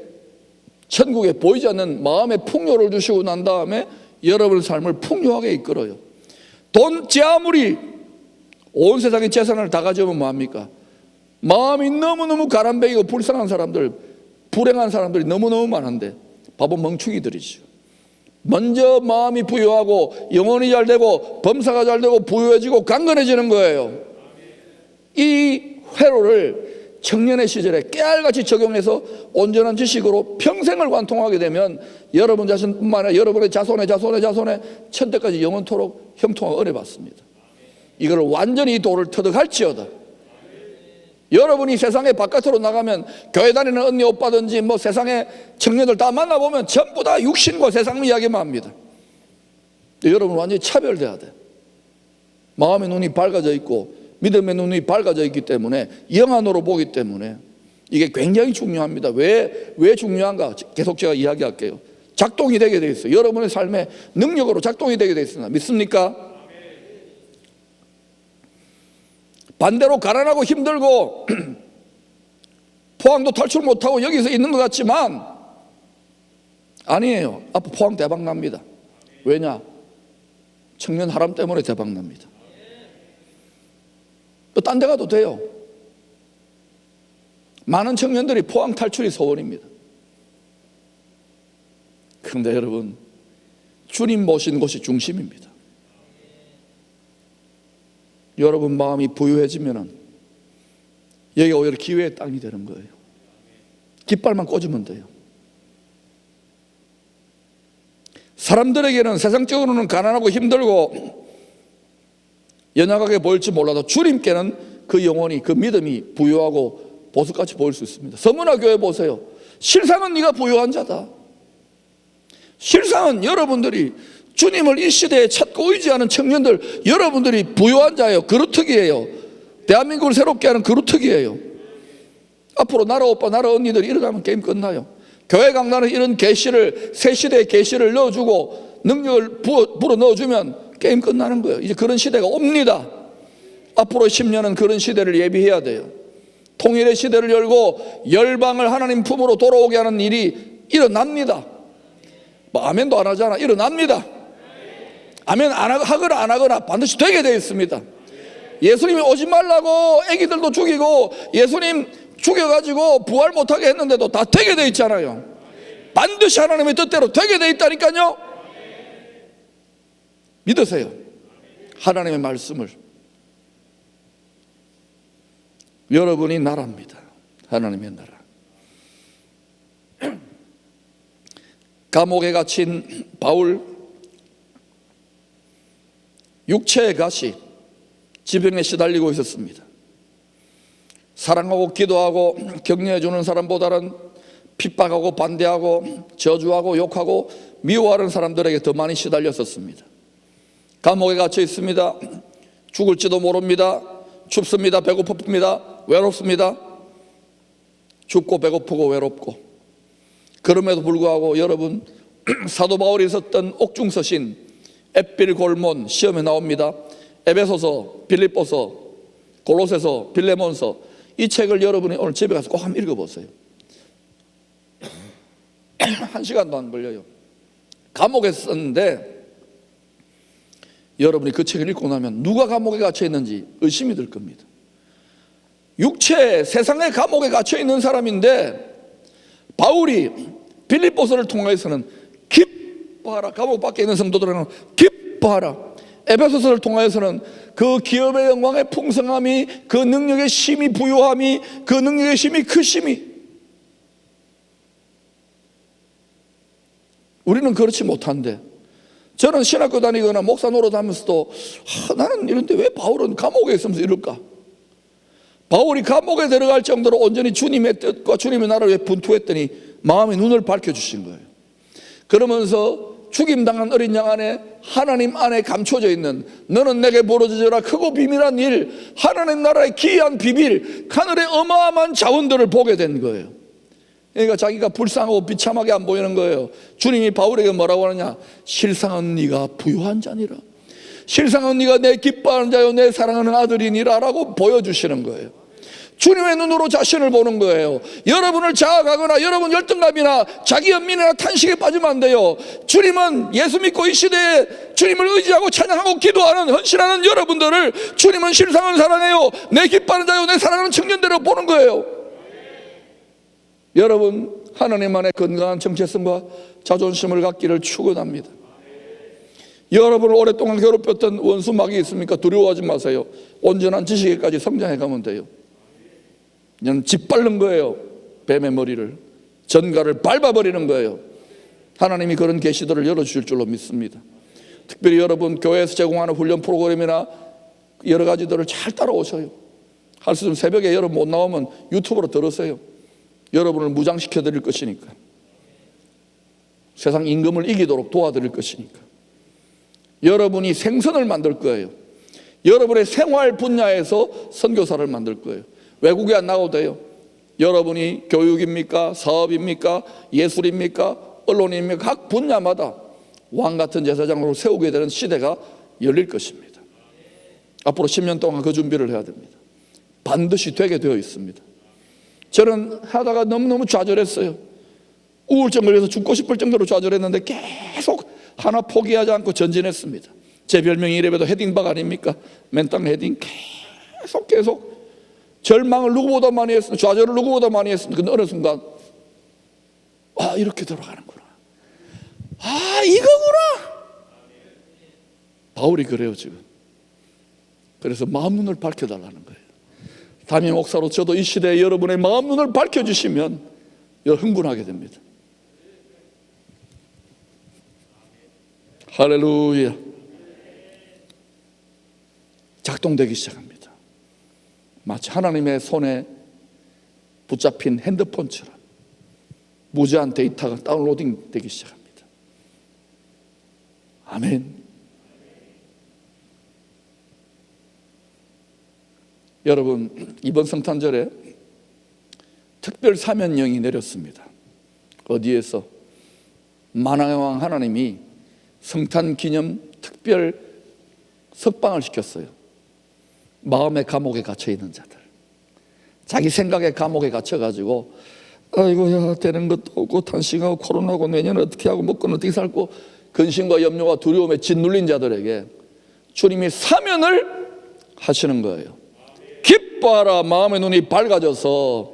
천국에 보이지 않는 마음의 풍요를 주시고 난 다음에 여러분의 삶을 풍요하게 이끌어요. 돈 제 아무리 온 세상의 재산을 다 가져오면 뭐합니까? 마음이 너무너무 가난뱅이고 불쌍한 사람들, 불행한 사람들이 너무너무 많은데 바보 멍충이들이죠. 먼저 마음이 부유하고 영혼이 잘 되고 범사가 잘 되고 부유해지고 강건해지는 거예요. 이 회로를 청년의 시절에 깨알같이 적용해서 온전한 지식으로 평생을 관통하게 되면 여러분 자신뿐만 아니라 여러분의 자손의 천대까지 영원토록 형통하고 은혜 받습니다. 이걸 완전히 이 돌을 터득할지어다. 여러분이 세상에 바깥으로 나가면 교회 다니는 언니 오빠든지 뭐 세상의 청년들 다 만나보면 전부 다 육신과 세상 이야기만 합니다. 여러분 완전히 차별돼야 돼. 마음의 눈이 밝아져 있고 믿음의 눈이 밝아져 있기 때문에 영안으로 보기 때문에 이게 굉장히 중요합니다. 왜 중요한가? 계속 제가 이야기할게요. 작동이 되게 돼 있어요. 여러분의 삶의 능력으로 작동이 되게 돼 있습니다. 믿습니까? 반대로 가난하고 힘들고 포항도 탈출 못하고 여기서 있는 것 같지만 아니에요. 앞으로 포항 대박 납니다. 왜냐? 청년 하람 때문에 대박 납니다. 또 딴 데 가도 돼요. 많은 청년들이 포항 탈출이 소원입니다. 그런데 여러분, 주님 모신 곳이 중심입니다. 여러분 마음이 부유해지면 여기가 오히려 기회의 땅이 되는 거예요. 깃발만 꽂으면 돼요. 사람들에게는 세상적으로는 가난하고 힘들고 연약하게 보일지 몰라도 주님께는 그 영혼이, 그 믿음이 부유하고 보석같이 보일 수 있습니다. 서문화 교회 보세요. 실상은 네가 부유한 자다. 실상은 여러분들이 주님을 이 시대에 찾고 의지하는 청년들, 여러분들이 부유한 자예요. 그루터기예요. 대한민국을 새롭게 하는 그루터기예요. 앞으로 나라 오빠, 나라 언니들이 일어나면 게임 끝나요. 교회 강단에 이런 계시를, 새 시대의 계시를 넣어주고 능력을 불어 넣어주면 게임 끝나는 거예요. 이제 그런 시대가 옵니다. 앞으로 10년은 그런 시대를 예비해야 돼요. 통일의 시대를 열고 열방을 하나님 품으로 돌아오게 하는 일이 일어납니다. 뭐 아멘도 안 하잖아. 일어납니다. 아멘 하거나 안 하거나 반드시 되게 되어 있습니다. 예수님이 오지 말라고 애기들도 죽이고 예수님 죽여가지고 부활 못하게 했는데도 다 되게 되어 있잖아요. 반드시 하나님의 뜻대로 되게 되어 있다니까요. 믿으세요. 하나님의 말씀을. 여러분이 나라입니다. 하나님의 나라. 감옥에 갇힌 바울, 육체의 가시, 지병에 시달리고 있었습니다. 사랑하고 기도하고 격려해 주는 사람보다는 핍박하고 반대하고 저주하고 욕하고 미워하는 사람들에게 더 많이 시달렸었습니다. 감옥에 갇혀 있습니다. 죽을지도 모릅니다. 춥습니다. 배고픕니다. 외롭습니다. 춥고 배고프고 외롭고. 그럼에도 불구하고 여러분, 사도 바울이 썼던 옥중서신 앳빌골몬 시험에 나옵니다. 에베소서, 빌립보서, 골로새서, 빌레몬서, 이 책을 여러분이 오늘 집에 가서 꼭 한번 읽어보세요. 1시간도 안 걸려요. 감옥에 썼는데 여러분이 그 책을 읽고 나면 누가 감옥에 갇혀 있는지 의심이 들 겁니다. 육체, 세상의 감옥에 갇혀 있는 사람인데 바울이 빌립보서를 통해서는 기뻐하라, 감옥 밖에 있는 성도들은 기뻐하라, 에베소서를 통해서는 그 기업의 영광의 풍성함이, 그 능력의 심히 부요함이, 그 능력의 심히 크심이, 우리는 그렇지 못한데, 저는 신학교 다니거나 목사 노릇하면서도 나는 이런데 왜 바울은 감옥에 있으면서 이럴까? 바울이 감옥에 들어갈 정도로 온전히 주님의 뜻과 주님의 나라를 위해 분투했더니 마음의 눈을 밝혀주신 거예요. 그러면서 죽임당한 어린 양 안에, 하나님 안에 감춰져 있는, 너는 내게 벌어지라 크고 비밀한 일, 하나님 나라의 기이한 비밀, 하늘의 어마어마한 자원들을 보게 된 거예요. 그러니까 자기가 불쌍하고 비참하게 안 보이는 거예요. 주님이 바울에게 뭐라고 하느냐? 실상은 네가 부유한 자니라, 실상은 네가 내 기뻐하는 자요 내 사랑하는 아들이니라 라고 보여주시는 거예요. 주님의 눈으로 자신을 보는 거예요. 여러분을 자학하거나 여러분 열등감이나 자기 연민이나 탄식에 빠지면 안 돼요. 주님은, 예수 믿고 이 시대에 주님을 의지하고 찬양하고 기도하는, 헌신하는 여러분들을 주님은 실상은 사랑해요, 내 기뻐하는 자요 내 사랑하는 청년들을 보는 거예요. 여러분, 하나님 안에 건강한 정체성과 자존심을 갖기를 축원합니다. 여러분을 오랫동안 괴롭혔던 원수 마귀 있습니까? 두려워하지 마세요. 온전한 지식에까지 성장해 가면 돼요. 그냥 짓밟는 거예요. 뱀의 머리를, 전갈을 밟아버리는 거예요. 하나님이 그런 계시들을 열어주실 줄로 믿습니다. 특별히 여러분 교회에서 제공하는 훈련 프로그램이나 여러 가지들을 잘 따라오셔요. 할 수 있으면 새벽에 여러분 못 나오면 유튜브로 들으세요. 여러분을 무장시켜 드릴 것이니까, 세상 임금을 이기도록 도와드릴 것이니까. 여러분이 생선을 만들 거예요. 여러분의 생활 분야에서 선교사를 만들 거예요. 외국에 안 나가도 돼요. 여러분이 교육입니까? 사업입니까? 예술입니까? 언론입니까? 각 분야마다 왕 같은 제사장으로 세우게 되는 시대가 열릴 것입니다. 앞으로 10년 동안 그 준비를 해야 됩니다. 반드시 되게 되어 있습니다. 저는 하다가 너무너무 좌절했어요. 우울증 걸려서 죽고 싶을 정도로 좌절했는데 계속 하나 포기하지 않고 전진했습니다. 제 별명이 이래봬도 헤딩박 아닙니까? 맨땅 헤딩. 계속 절망을 누구보다 많이 했습니다. 좌절을 누구보다 많이 했습니다. 근데 어느 순간 이렇게 돌아가는구나. 이거구나. 바울이 그래요 지금. 그래서 마음 눈을 밝혀달라는 거예요. 담임 목사로 저도 이 시대에 여러분의 마음 눈을 밝혀주시면 흥분하게 됩니다. 할렐루야. 작동되기 시작합니다. 마치 하나님의 손에 붙잡힌 핸드폰처럼 무제한 데이터가 다운로딩 되기 시작합니다. 아멘. 여러분, 이번 성탄절에 특별 사면령이 내렸습니다. 어디에서? 만왕의 왕 하나님이 성탄 기념 특별 석방을 시켰어요. 마음의 감옥에 갇혀 있는 자들, 자기 생각의 감옥에 갇혀가지고 아이고야 되는 것도 없고 탄식하고 코로나고 내년에 어떻게 하고 먹고는 어떻게 살고 근심과 염려와 두려움에 짓눌린 자들에게 주님이 사면을 하시는 거예요. 기뻐하라. 마음의 눈이 밝아져서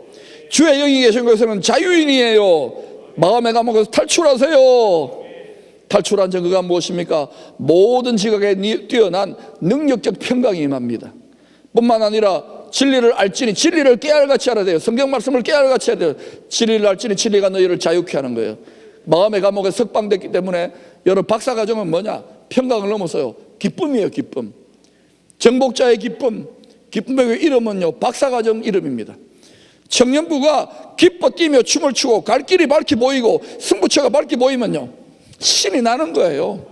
주의 영이 계신 곳에서는 자유인이에요. 마음의 감옥에서 탈출하세요. 탈출한 증거가 무엇입니까? 모든 지각에 뛰어난 능력적 평강이 임합니다. 뿐만 아니라 진리를 알지니 진리를 깨알같이 알아야 돼요. 성경 말씀을 깨알같이 해야 돼요. 진리를 알지니 진리가 너희를 자유케 하는 거예요. 마음의 감옥에 석방됐기 때문에 여러분 박사과정은 뭐냐? 평강을 넘어서요. 기쁨이에요. 기쁨. 정복자의 기쁨. 기쁨의 이름은요 박사과정 이름입니다. 청년부가 기뻐 뛰며 춤을 추고 갈 길이 밝게 보이고 승부처가 밝게 보이면요 신이 나는 거예요.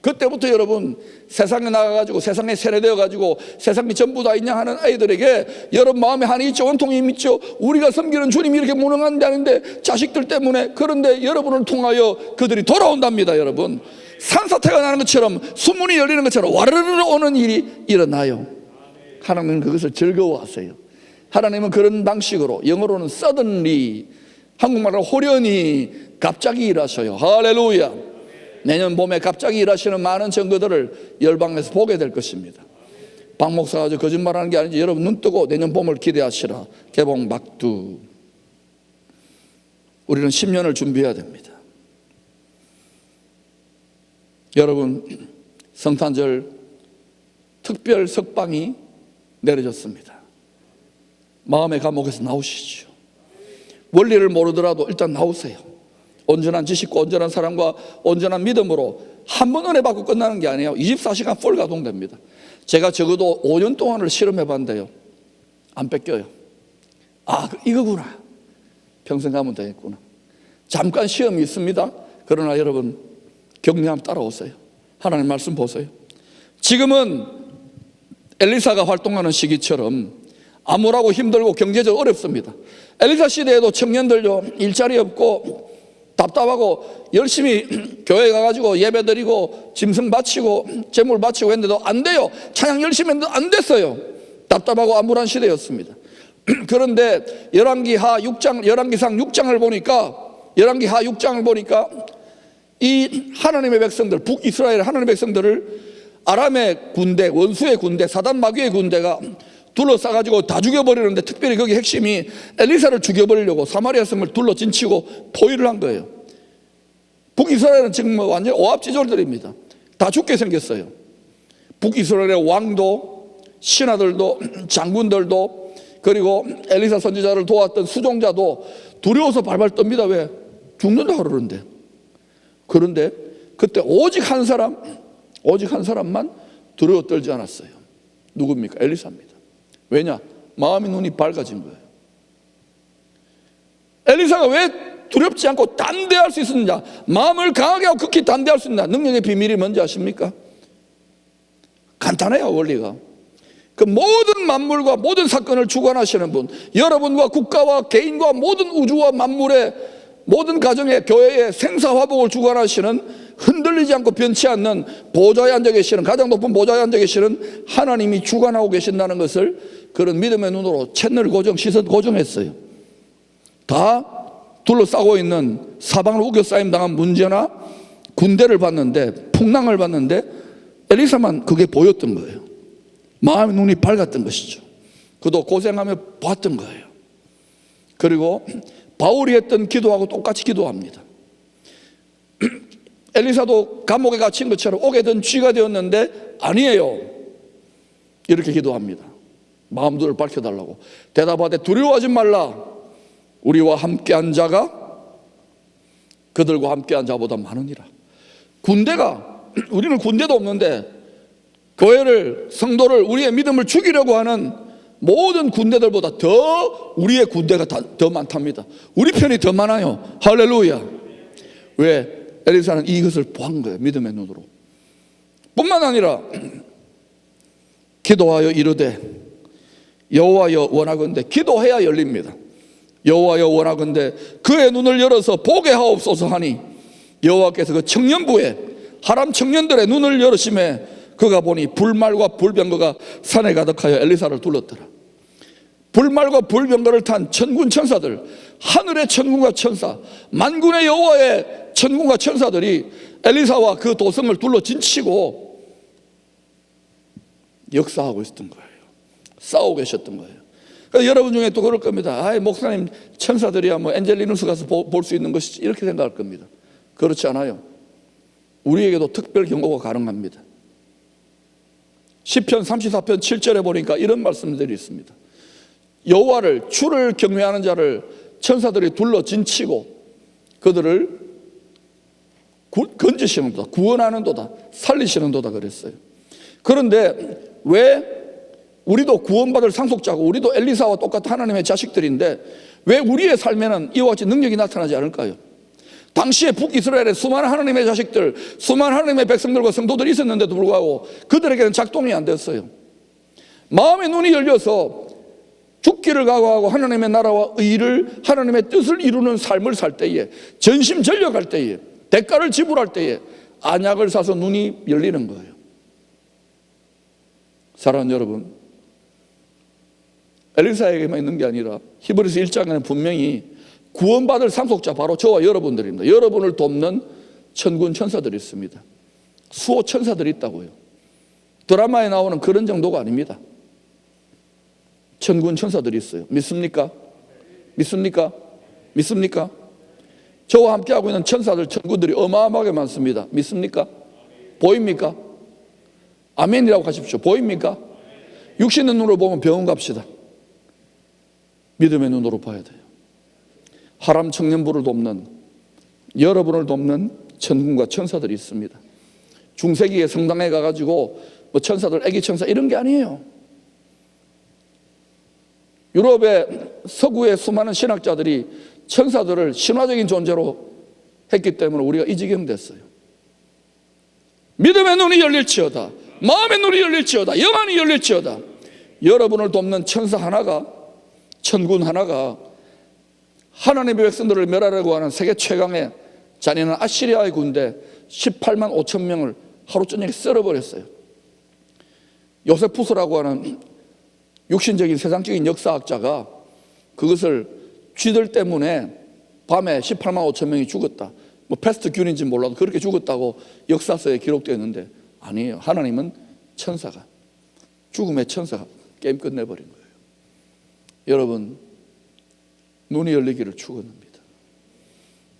그때부터 여러분 세상에 나가가지고 세상에 세뇌되어가지고 세상이 전부 다 있냐 하는 아이들에게 여러분 마음에 한이 있죠. 원통이 있죠. 우리가 섬기는 주님이 이렇게 무능한 자인데 자식들 때문에, 그런데 여러분을 통하여 그들이 돌아온답니다. 여러분 산사태가 나는 것처럼 수문이 열리는 것처럼 와르르 오는 일이 일어나요. 하나님은 그것을 즐거워하세요. 하나님은 그런 방식으로, 영어로는 suddenly, 한국말로 호련히 갑자기 일하셔요. 할렐루야. 내년 봄에 갑자기 일하시는 많은 증거들을 열방에서 보게 될 것입니다. 박 목사가 아주 거짓말하는 게 아니지. 여러분 눈 뜨고 내년 봄을 기대하시라. 개봉 막두. 우리는 10년을 준비해야 됩니다. 여러분 성탄절 특별 석방이 내려졌습니다. 마음의 감옥에서 나오시죠. 원리를 모르더라도 일단 나오세요. 온전한 지식과 온전한 사랑과 온전한 믿음으로 한 번 은혜 받고 끝나는 게 아니에요. 24시간 풀 가동됩니다. 제가 적어도 5년 동안을 실험해 봤는데요 안 뺏겨요. 이거구나. 평생 가면 되겠구나. 잠깐 시험이 있습니다. 그러나 여러분 격려하면 따라오세요. 하나님 말씀 보세요. 지금은 엘리사가 활동하는 시기처럼 암울하고 힘들고 경제적으로 어렵습니다. 엘리사 시대에도 청년들요 일자리 없고 답답하고 열심히 교회 가가지고 예배 드리고 짐승 바치고 재물 바치고 했는데도 안 돼요. 찬양 열심히 했는데도 안 됐어요. 답답하고 암울한 시대였습니다. 그런데 열왕기상 6장을 보니까 이 하나님의 백성들, 북이스라엘 하나님의 백성들을 아람의 군대, 원수의 군대, 사단 마귀의 군대가 둘러싸가지고 다 죽여버리는데, 특별히 거기 핵심이 엘리사를 죽여버리려고 사마리아 성을 둘러진치고 포위를 한 거예요. 북이스라엘은 지금 완전 오합지졸들입니다. 다 죽게 생겼어요. 북이스라엘의 왕도, 신하들도, 장군들도, 그리고 엘리사 선지자를 도왔던 수종자도 두려워서 발발 떱니다. 왜? 죽는다 그러는데. 그런데 그때 오직 한 사람만 두려워 떨지 않았어요. 누굽니까? 엘리사입니다. 왜냐? 마음의 눈이 밝아진 거예요. 엘리사가 왜 두렵지 않고 담대할 수 있었느냐? 마음을 강하게 하고 극히 담대할 수 있느냐? 능력의 비밀이 뭔지 아십니까? 간단해요. 원리가. 그 모든 만물과 모든 사건을 주관하시는 분, 여러분과 국가와 개인과 모든 우주와 만물의 모든 가정의 교회의 생사화복을 주관하시는 흔들리지 않고 변치 않는 보좌에 앉아 계시는, 가장 높은 보좌에 앉아 계시는 하나님이 주관하고 계신다는 것을 그런 믿음의 눈으로 채널 고정, 시선 고정했어요. 다 둘러싸고 있는 사방으로 우겨싸임 당한 문제나 군대를 봤는데, 풍랑을 봤는데 엘리사만 그게 보였던 거예요. 마음의 눈이 밝았던 것이죠. 그도 고생하며 봤던 거예요. 그리고 바울이 했던 기도하고 똑같이 기도합니다. 엘리사도 감옥에 갇힌 것처럼 옥에 든 쥐가 되었는데 아니에요, 이렇게 기도합니다. 마음들을 밝혀달라고. 대답하되 두려워하지 말라, 우리와 함께한 자가 그들과 함께한 자보다 많으니라. 군대가, 우리는 군대도 없는데 교회를, 성도를, 우리의 믿음을 죽이려고 하는 모든 군대들보다 더 우리의 군대가 더 많답니다. 우리 편이 더 많아요. 할렐루야. 왜? 엘리사는 이것을 보한 거예요. 믿음의 눈으로. 뿐만 아니라 기도하여 이르되 여호와여 원하건대, 기도해야 열립니다. 여호와여 원하건대 그의 눈을 열어서 보게 하옵소서 하니 여호와께서 그 청년부에, 하람 청년들의 눈을 열으심에 그가 보니 불말과 불병거가 산에 가득하여 엘리사를 둘렀더라. 불말과 불병거를 탄 천군 천사들, 하늘의 천군과 천사, 만군의 여호와의 천군과 천사들이 엘리사와 그 도성을 둘러 진치고 역사하고 있었던 거예요. 싸우고 계셨던 거예요. 그러니까 여러분 중에 또 그럴 겁니다. 아이, 목사님, 천사들이야 뭐 엔젤리누스 가서 볼 수 있는 것이지, 이렇게 생각할 겁니다. 그렇지 않아요. 우리에게도 특별 경고가 가능합니다. 시편 34편 7절에 보니까 이런 말씀들이 있습니다. 여호와를, 주를 경외하는 자를 천사들이 둘러 진치고 그들을 건지시는도다, 구원하는도다, 살리시는도다 그랬어요. 그런데 왜 우리도 구원받을 상속자고 우리도 엘리사와 똑같은 하나님의 자식들인데 왜 우리의 삶에는 이와 같이 능력이 나타나지 않을까요? 당시에 북이스라엘에 수많은 하나님의 자식들, 수많은 하나님의 백성들과 성도들이 있었는데도 불구하고 그들에게는 작동이 안 됐어요. 마음의 눈이 열려서 죽기를 각오하고 하나님의 나라와 의를, 하나님의 뜻을 이루는 삶을 살 때에, 전심전력할 때에, 대가를 지불할 때에 안약을 사서 눈이 열리는 거예요. 사랑하는 여러분, 엘리사에게만 있는 게 아니라 히브리서 1장에는 분명히 구원받을 상속자, 바로 저와 여러분들입니다. 여러분을 돕는 천군 천사들이 있습니다. 수호 천사들이 있다고요. 드라마에 나오는 그런 정도가 아닙니다. 천군 천사들이 있어요. 믿습니까? 믿습니까? 믿습니까? 저와 함께하고 있는 천사들, 천군들이 어마어마하게 많습니다. 믿습니까? 보입니까? 아멘이라고 하십시오. 보입니까? 육신의 눈으로 보면 병원 갑시다. 믿음의 눈으로 봐야 돼요. 하람 청년부를 돕는, 여러분을 돕는 천군과 천사들이 있습니다. 중세기에 성당에 가가지고 뭐 천사들, 애기 천사 이런 게 아니에요. 유럽의 서구의 수많은 신학자들이 천사들을 신화적인 존재로 했기 때문에 우리가 이 지경 됐어요. 믿음의 눈이 열릴지어다, 마음의 눈이 열릴지어다, 영안이 열릴지어다. 여러분을 돕는 천사 하나가, 천군 하나가 하나님의 백성들을 멸하려고 하는 세계 최강의 잔인한 아시리아의 군대 18만 5천 명을 하루 저녁에 썰어버렸어요. 요세푸스라고 하는 육신적인 세상적인 역사학자가 그것을 쥐들 때문에 밤에 18만 5천 명이 죽었다, 뭐 패스트균인지 몰라도 그렇게 죽었다고 역사서에 기록되어 있는데 아니에요. 하나님은 천사가, 죽음의 천사가 게임 끝내버린 거예요. 여러분, 눈이 열리기를 축원합니다.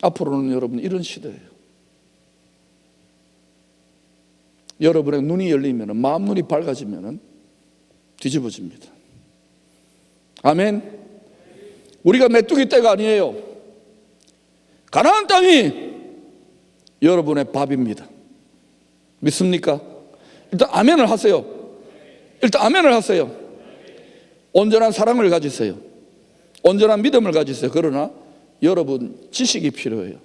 앞으로는 여러분 이런 시대예요. 여러분의 눈이 열리면, 마음 눈이 밝아지면 뒤집어집니다. 아멘. 우리가 메뚜기 떼가 아니에요. 가나안 땅이 여러분의 밥입니다. 믿습니까? 일단 아멘을 하세요. 일단 아멘을 하세요. 온전한 사랑을 가지세요. 온전한 믿음을 가지세요. 그러나 여러분 지식이 필요해요.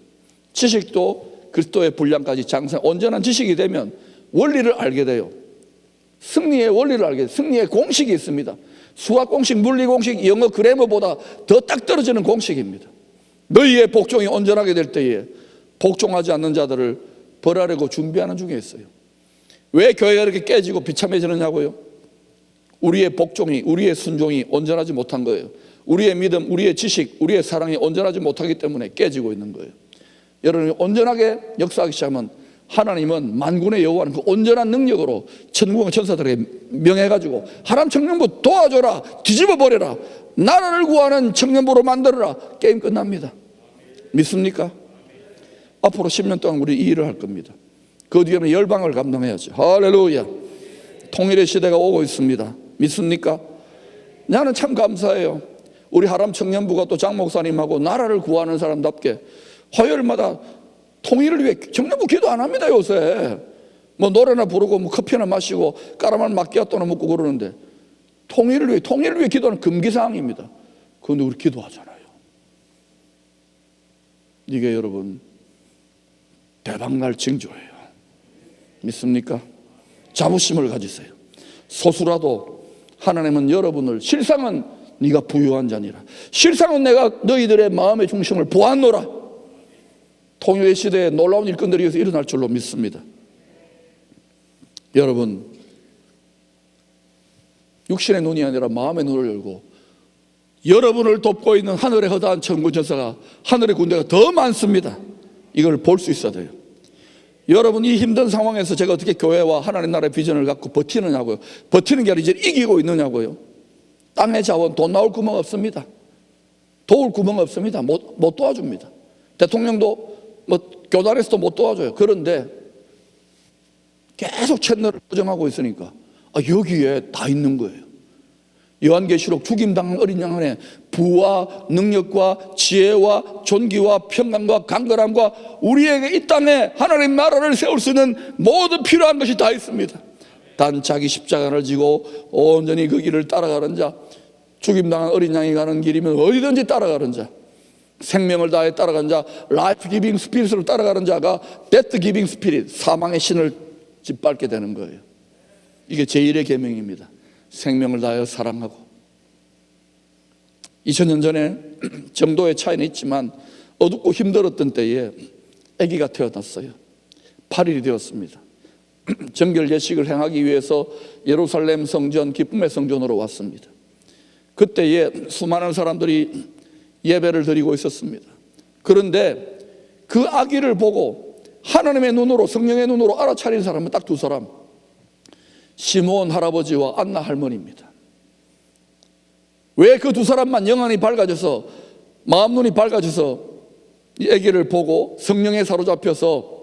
지식도 그리스도의 분량까지 장성, 온전한 지식이 되면 원리를 알게 돼요. 승리의 원리를 알게 돼요. 승리의 공식이 있습니다. 수학 공식, 물리 공식, 영어 그래머보다 더 딱 떨어지는 공식입니다. 너희의 복종이 온전하게 될 때에 복종하지 않는 자들을 벌하려고 준비하는 중에 있어요. 왜 교회가 이렇게 깨지고 비참해지느냐고요? 우리의 복종이, 우리의 순종이 온전하지 못한 거예요. 우리의 믿음, 우리의 지식, 우리의 사랑이 온전하지 못하기 때문에 깨지고 있는 거예요. 여러분이 온전하게 역사하기 시작하면 하나님은 만군의 여호와는 그 온전한 능력으로 천국의 천사들에게 명해가지고 하람 청년부 도와줘라, 뒤집어 버려라, 나라를 구하는 청년부로 만들어라. 게임 끝납니다. 믿습니까? 앞으로 10년 동안 우리 이 일을 할 겁니다. 그 뒤에는 열방을 감당해야죠. 할렐루야. 통일의 시대가 오고 있습니다. 믿습니까? 나는 참 감사해요. 우리 하람 청년부가 또 장 목사님하고 나라를 구하는 사람답게 화요일마다 통일을 위해 청년부 기도 안 합니다. 요새 뭐 노래나 부르고 뭐 커피나 마시고 까라멜 마키아토나 먹고 그러는데 통일을 위해 기도하는 금기사항입니다. 그런데 우리 기도하잖아요. 이게 여러분 대박날 징조예요. 믿습니까? 자부심을 가지세요. 소수라도 하나님은 여러분을, 실상은 네가 부유한 자니라, 실상은 내가 너희들의 마음의 중심을 보았노라. 통일의 시대에 놀라운 일꾼들이 일어날 줄로 믿습니다. 여러분, 육신의 눈이 아니라 마음의 눈을 열고 여러분을 돕고 있는 하늘의 허다한 천군천사가, 하늘의 군대가 더 많습니다. 이걸 볼 수 있어야 돼요. 여러분, 이 힘든 상황에서 제가 어떻게 교회와 하나님 나라의 비전을 갖고 버티느냐고요. 버티는 게 아니라 이제 이기고 있느냐고요. 땅의 자원, 돈 나올 구멍 없습니다. 도울 구멍 없습니다. 못 도와줍니다. 대통령도 뭐 교단에서도 못 도와줘요. 그런데 계속 채널을 고정하고 있으니까 여기에 다 있는 거예요. 요한계시록 죽임당한 어린 양 안에 부와 능력과 지혜와 존귀와 평강과 강건함과 우리에게 이 땅에 하나님 나라를 세울 수 있는 모든 필요한 것이 다 있습니다. 단 자기 십자가를 지고 온전히 그 길을 따라가는 자, 죽임당한 어린 양이 가는 길이면 어디든지 따라가는 자, 생명을 다해 따라가는 자, 라이프 기빙 스피릿으로 따라가는 자가 데스 기빙 스피릿, 사망의 신을 짓밟게 되는 거예요. 이게 제1의 계명입니다. 생명을 다하여 사랑하고. 2000년 전에 정도의 차이는 있지만 어둡고 힘들었던 때에 아기가 태어났어요. 8일이 되었습니다. 정결 예식을 행하기 위해서 예루살렘 성전, 기쁨의 성전으로 왔습니다. 그때에 수많은 사람들이 예배를 드리고 있었습니다. 그런데 그 아기를 보고 하나님의 눈으로, 성령의 눈으로 알아차린 사람은 딱 두 사람, 시므온 할아버지와 안나 할머니입니다. 왜 그 두 사람만 영안이 밝아져서, 마음 눈이 밝아져서 이 아기를 보고 성령에 사로잡혀서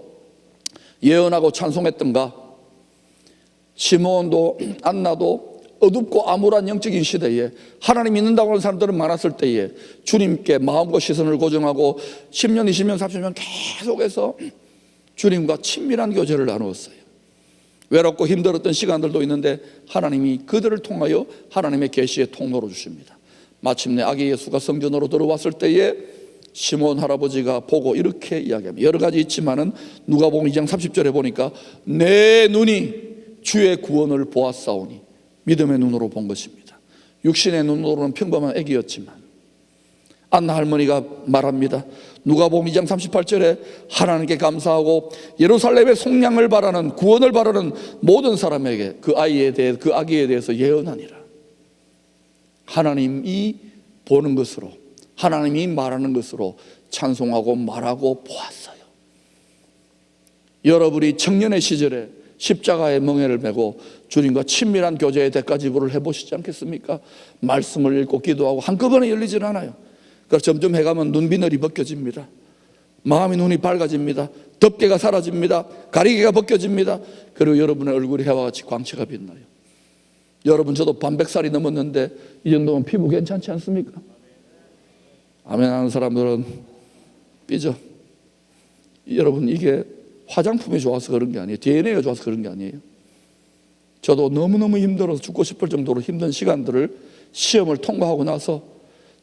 예언하고 찬송했던가? 시므온도 안나도 어둡고 암울한 영적인 시대에 하나님 믿는다고 하는 사람들은 많았을 때에 주님께 마음과 시선을 고정하고 10년, 20년, 30년 계속해서 주님과 친밀한 교제를 나누었어요. 외롭고 힘들었던 시간들도 있는데 하나님이 그들을 통하여 하나님의 계시의 통로로 주십니다. 마침내 아기 예수가 성전으로 들어왔을 때에 시므온 할아버지가 보고 이렇게 이야기합니다. 여러 가지 있지만은 누가복음 2장 30절에 보니까 내 눈이 주의 구원을 보았사오니, 믿음의 눈으로 본 것입니다. 육신의 눈으로는 평범한 아기였지만 안나 할머니가 말합니다. 누가복음 2장 38절에 하나님께 감사하고 예루살렘의 속량을 바라는, 구원을 바라는 모든 사람에게 그 아이에 대해, 그 아기에 대해서 예언하니라. 하나님이 보는 것으로, 하나님이 말하는 것으로 찬송하고 말하고 보았어요. 여러분이 청년의 시절에 십자가의 멍에를 메고 주님과 친밀한 교제의 대가지불을 해보시지 않겠습니까? 말씀을 읽고 기도하고 한꺼번에 열리질 않아요. 그래서 점점 해가면 눈비늘이 벗겨집니다. 마음의 눈이 밝아집니다. 덮개가 사라집니다. 가리개가 벗겨집니다. 그리고 여러분의 얼굴이 해와 같이 광채가 빛나요. 여러분, 저도 반백살이 넘었는데 이 정도면 피부 괜찮지 않습니까? 아멘 하는 사람들은 삐져. 여러분, 이게 화장품이 좋아서 그런 게 아니에요. DNA가 좋아서 그런 게 아니에요. 저도 너무너무 힘들어서 죽고 싶을 정도로 힘든 시간들을 시험을 통과하고 나서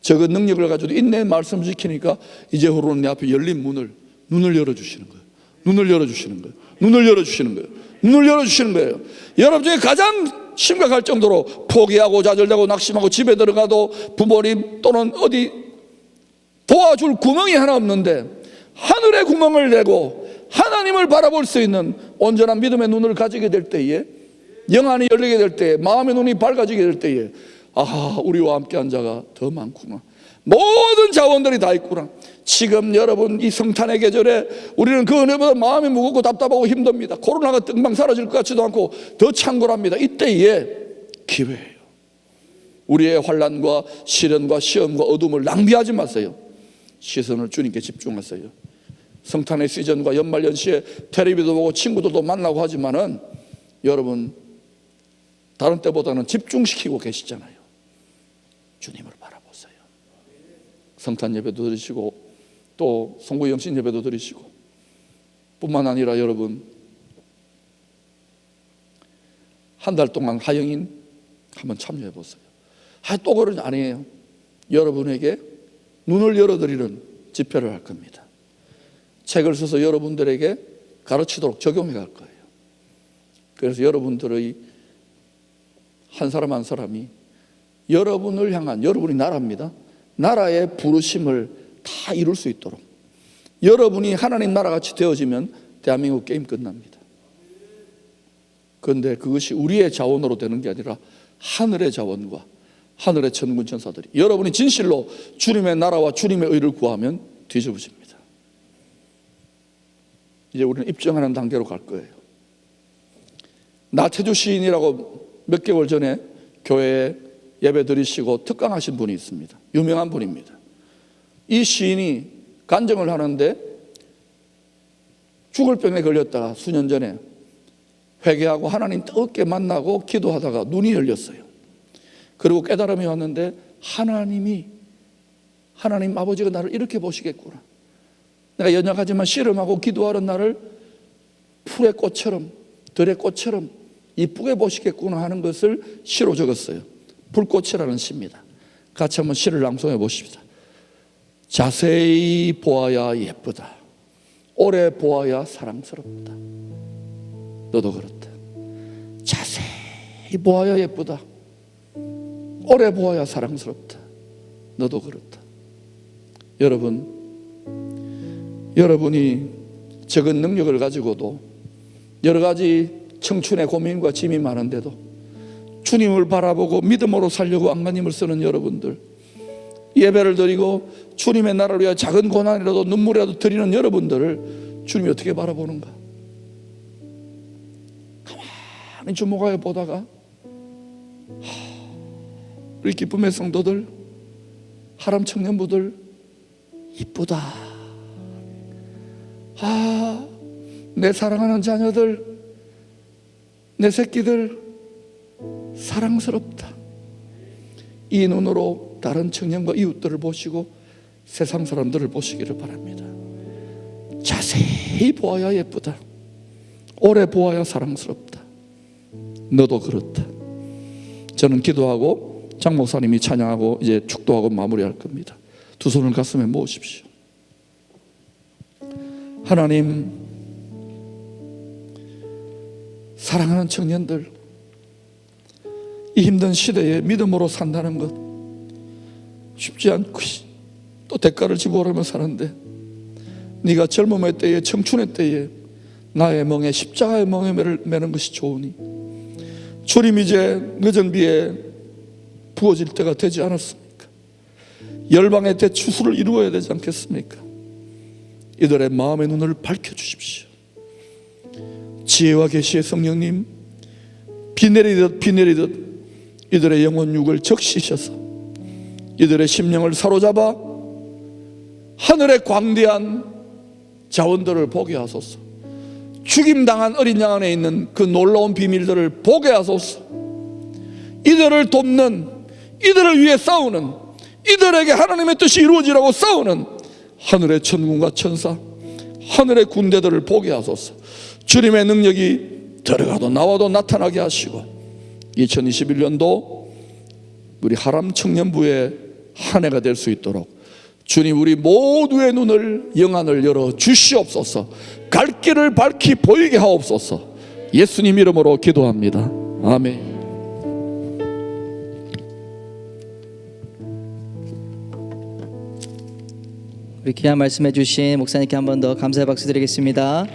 적은 능력을 가지고 인내의 말씀을 지키니까 이제후로는 내 앞에 열린 눈을 열어주시는 거예요. 눈을 열어주시는 거예요. 눈을 열어주시는 거예요. 눈을 열어주시는 거예요. 여러분 중에 가장 심각할 정도로 포기하고 좌절되고 낙심하고 집에 들어가도 부모님 또는 어디 도와줄 구멍이 하나 없는데 하늘의 구멍을 내고 하나님을 바라볼 수 있는 온전한 믿음의 눈을 가지게 될 때에, 영안이 열리게 될 때에, 마음의 눈이 밝아지게 될 때에, 아, 우리와 함께한 자가 더 많구나. 모든 자원들이 다 있구나. 지금 여러분 이 성탄의 계절에 우리는 그 은혜보다 마음이 무겁고 답답하고 힘듭니다. 코로나가 뜬방 사라질 것 같지도 않고 더 창궐합니다. 이때에 기회예요. 우리의 환난과 시련과 시험과 어둠을 낭비하지 마세요. 시선을 주님께 집중하세요. 성탄의 시즌과 연말연시에 텔레비도 보고 친구들도 만나고 하지만은 여러분 다른 때보다는 집중시키고 계시잖아요. 주님을 바라보세요. 성탄 예배도 드리시고 또 송구 영신 예배도 드리시고, 뿐만 아니라 여러분 한 달 동안 하영인 한번 참여해 보세요. 또 그런 아니에요. 여러분에게 눈을 열어드리는 집회를 할 겁니다. 책을 써서 여러분들에게 가르치도록 적용해 갈 거예요. 그래서 여러분들의 한 사람 한 사람이 여러분을 향한, 여러분이 나라입니다. 나라의 부르심을 다 이룰 수 있도록, 여러분이 하나님 나라같이 되어지면 대한민국 게임 끝납니다. 그런데 그것이 우리의 자원으로 되는 게 아니라 하늘의 자원과 하늘의 천군 천사들이, 여러분이 진실로 주님의 나라와 주님의 의를 구하면 뒤집어집니다. 이제 우리는 입증하는 단계로 갈 거예요. 나태주 시인이라고 몇 개월 전에 교회에 예배 드리시고 특강하신 분이 있습니다. 유명한 분입니다. 이 시인이 간증을 하는데 죽을 병에 걸렸다가 수년 전에 회개하고 하나님 뜨겁게 만나고 기도하다가 눈이 열렸어요. 그리고 깨달음이 왔는데 하나님 아버지가 나를 이렇게 보시겠구나. 내가 연약하지만 씨름하고 기도하는 나를 풀의 꽃처럼, 들의 꽃처럼 이쁘게 보시겠구나 하는 것을 시로 적었어요. 불꽃이라는 시입니다. 같이 한번 시를 낭송해 보십시다. 자세히 보아야 예쁘다. 오래 보아야 사랑스럽다. 너도 그렇다. 자세히 보아야 예쁘다. 오래 보아야 사랑스럽다. 너도 그렇다. 여러분이 적은 능력을 가지고도 여러 가지 청춘의 고민과 짐이 많은데도 주님을 바라보고 믿음으로 살려고 안간힘을 쓰는 여러분들, 예배를 드리고 주님의 나라를 위하여 작은 고난이라도 눈물이라도 드리는 여러분들을 주님이 어떻게 바라보는가? 가만히 주목하여 보다가 우리 기쁨의 성도들, 하람 청년부들 이쁘다. 내 사랑하는 자녀들, 내 새끼들 사랑스럽다. 이 눈으로 다른 청년과 이웃들을 보시고 세상 사람들을 보시기를 바랍니다. 자세히 보아야 예쁘다. 오래 보아야 사랑스럽다. 너도 그렇다. 저는 기도하고 장 목사님이 찬양하고 이제 축도하고 마무리할 겁니다. 두 손을 가슴에 모으십시오. 하나님, 사랑하는 청년들, 이 힘든 시대에 믿음으로 산다는 것 쉽지 않고 또 대가를 지불하며 사는데, 네가 젊음의 때에, 청춘의 때에 나의 멍에, 십자가의 멍에 매는 것이 좋으니 주님, 이제 늦은 비에 부어질 때가 되지 않았습니까? 열방의 대추수를 이루어야 되지 않겠습니까? 이들의 마음의 눈을 밝혀주십시오. 지혜와 계시의 성령님, 비 내리듯 이들의 영혼 육을 적시셔서 이들의 심령을 사로잡아 하늘의 광대한 자원들을 보게 하소서. 죽임당한 어린 양 안에 있는 그 놀라운 비밀들을 보게 하소서. 이들을 돕는, 이들을 위해 싸우는, 이들에게 하나님의 뜻이 이루어지라고 싸우는 하늘의 천군과 천사, 하늘의 군대들을 보게 하소서. 주님의 능력이 들어가도 나와도 나타나게 하시고 2021년도 우리 하람 청년부의 한 해가 될 수 있도록 주님, 우리 모두의 눈을, 영안을 열어 주시옵소서. 갈 길을 밝히 보이게 하옵소서. 예수님 이름으로 기도합니다. 아멘. 우리 귀한 말씀해 주신 목사님께 한 번 더 감사의 박수 드리겠습니다.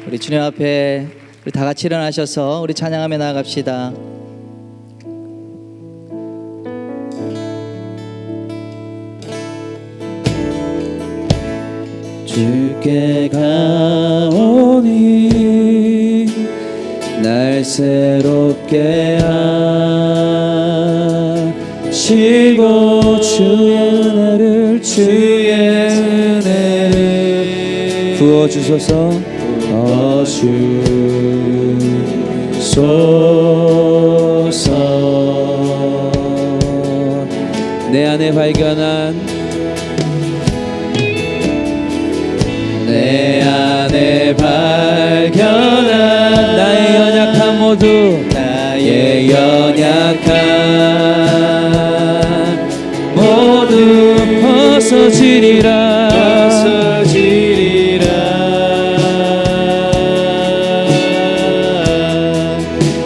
우리 주님 앞에 우리 다 같이 일어나셔서 우리 찬양하며 나아갑시다. 주께 가오니 날 새롭게 하시고 주의 은혜를 부어주소서 내 안에 발견한 나의 연약함 모두 벗어지리라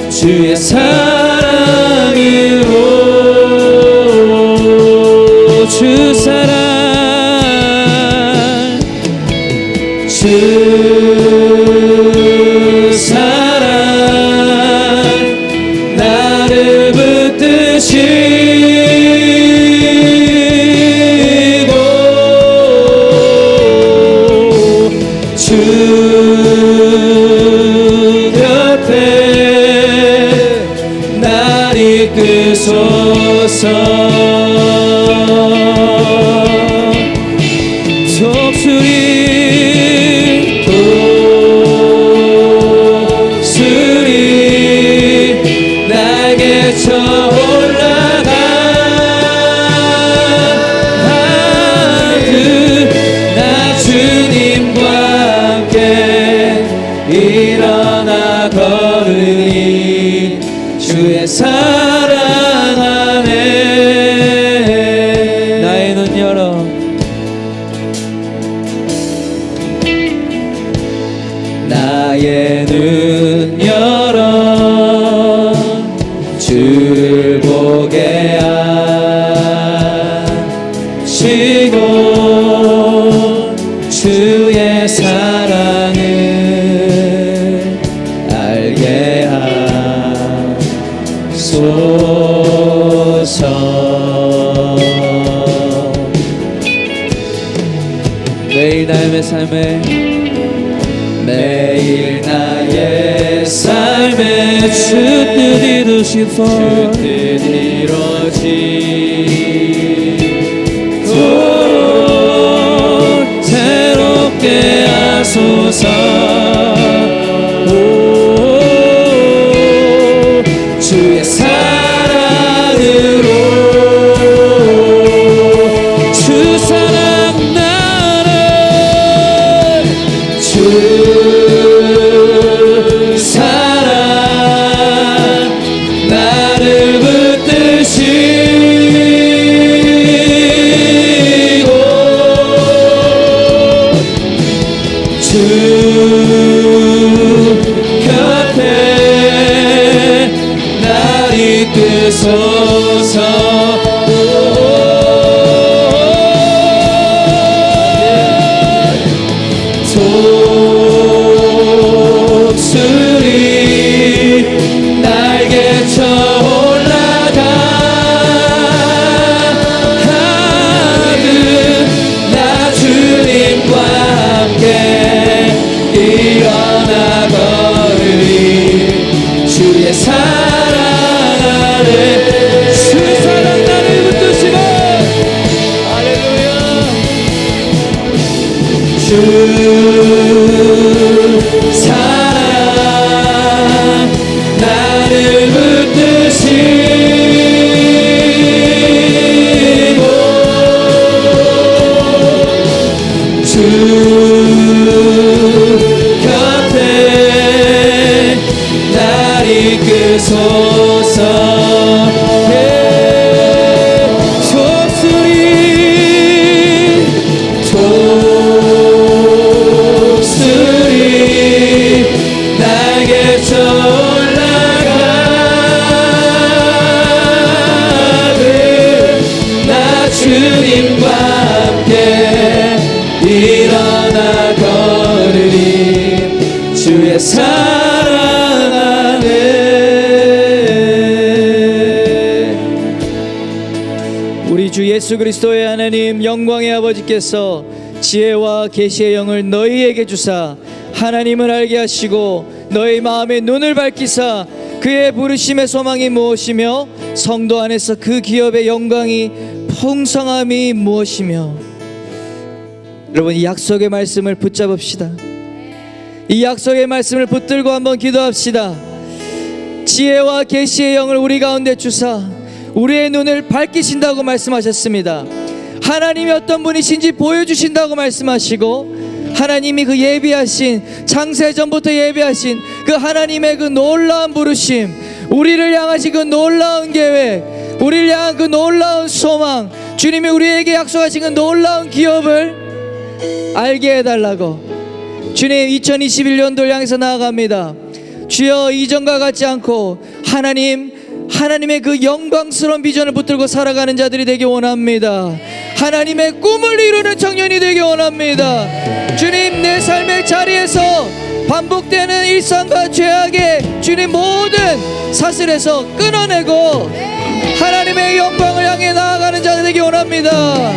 주의 사랑으로 주 사랑 나를 붙드시고 주 곁에 날 이끄소서 일어나 걸으니 주의 사랑 안에 나의 눈 열어 나의 눈 열어 주를 보게 하시고 주의 사랑을 매일 나의 삶에 주 뜻 이루시도록 새롭게 하소서 주의 사랑으로 주 사랑 나를 주 사랑 나를 붙드시고 주 곁에 날 이끄소서 독수리 날개쳐 올라가듯 나 주님과 함께 일어나 걸으리 주의 사랑 안에 우리 주 예수 그리스도의 하나님 영광의 아버지께서 지혜와 계시의 영을 너희에게 주사 하나님을 알게 하시고 너희 마음의 눈을 밝히사 그의 부르심의 소망이 무엇이며 성도 안에서 그 기업의 영광이 풍성함이 무엇이며. 여러분, 이 약속의 말씀을 붙잡읍시다. 이 약속의 말씀을 붙들고 한번 기도합시다. 지혜와 계시의 영을 우리 가운데 주사 우리의 눈을 밝히신다고 말씀하셨습니다. 하나님이 어떤 분이신지 보여주신다고 말씀하시고, 하나님이 그 예비하신, 창세전부터 예비하신 그 하나님의 그 놀라운 부르심, 우리를 향하신 그 놀라운 계획, 우리를 향한 그 놀라운 소망, 주님이 우리에게 약속하신 그 놀라운 기업을 알게 해달라고 주님 2021년도를 향해서 나아갑니다. 주여, 이전과 같지 않고 하나님의 그 영광스러운 비전을 붙들고 살아가는 자들이 되기 원합니다. 하나님의 꿈을 이루는 청년이 되기 원합니다. 주님, 내 삶의 자리에서 반복되는 일상과 죄악의 주님 모든 사슬에서 끊어내고 하나님의 영광을 향해 나아가는 자들 되기 원합니다.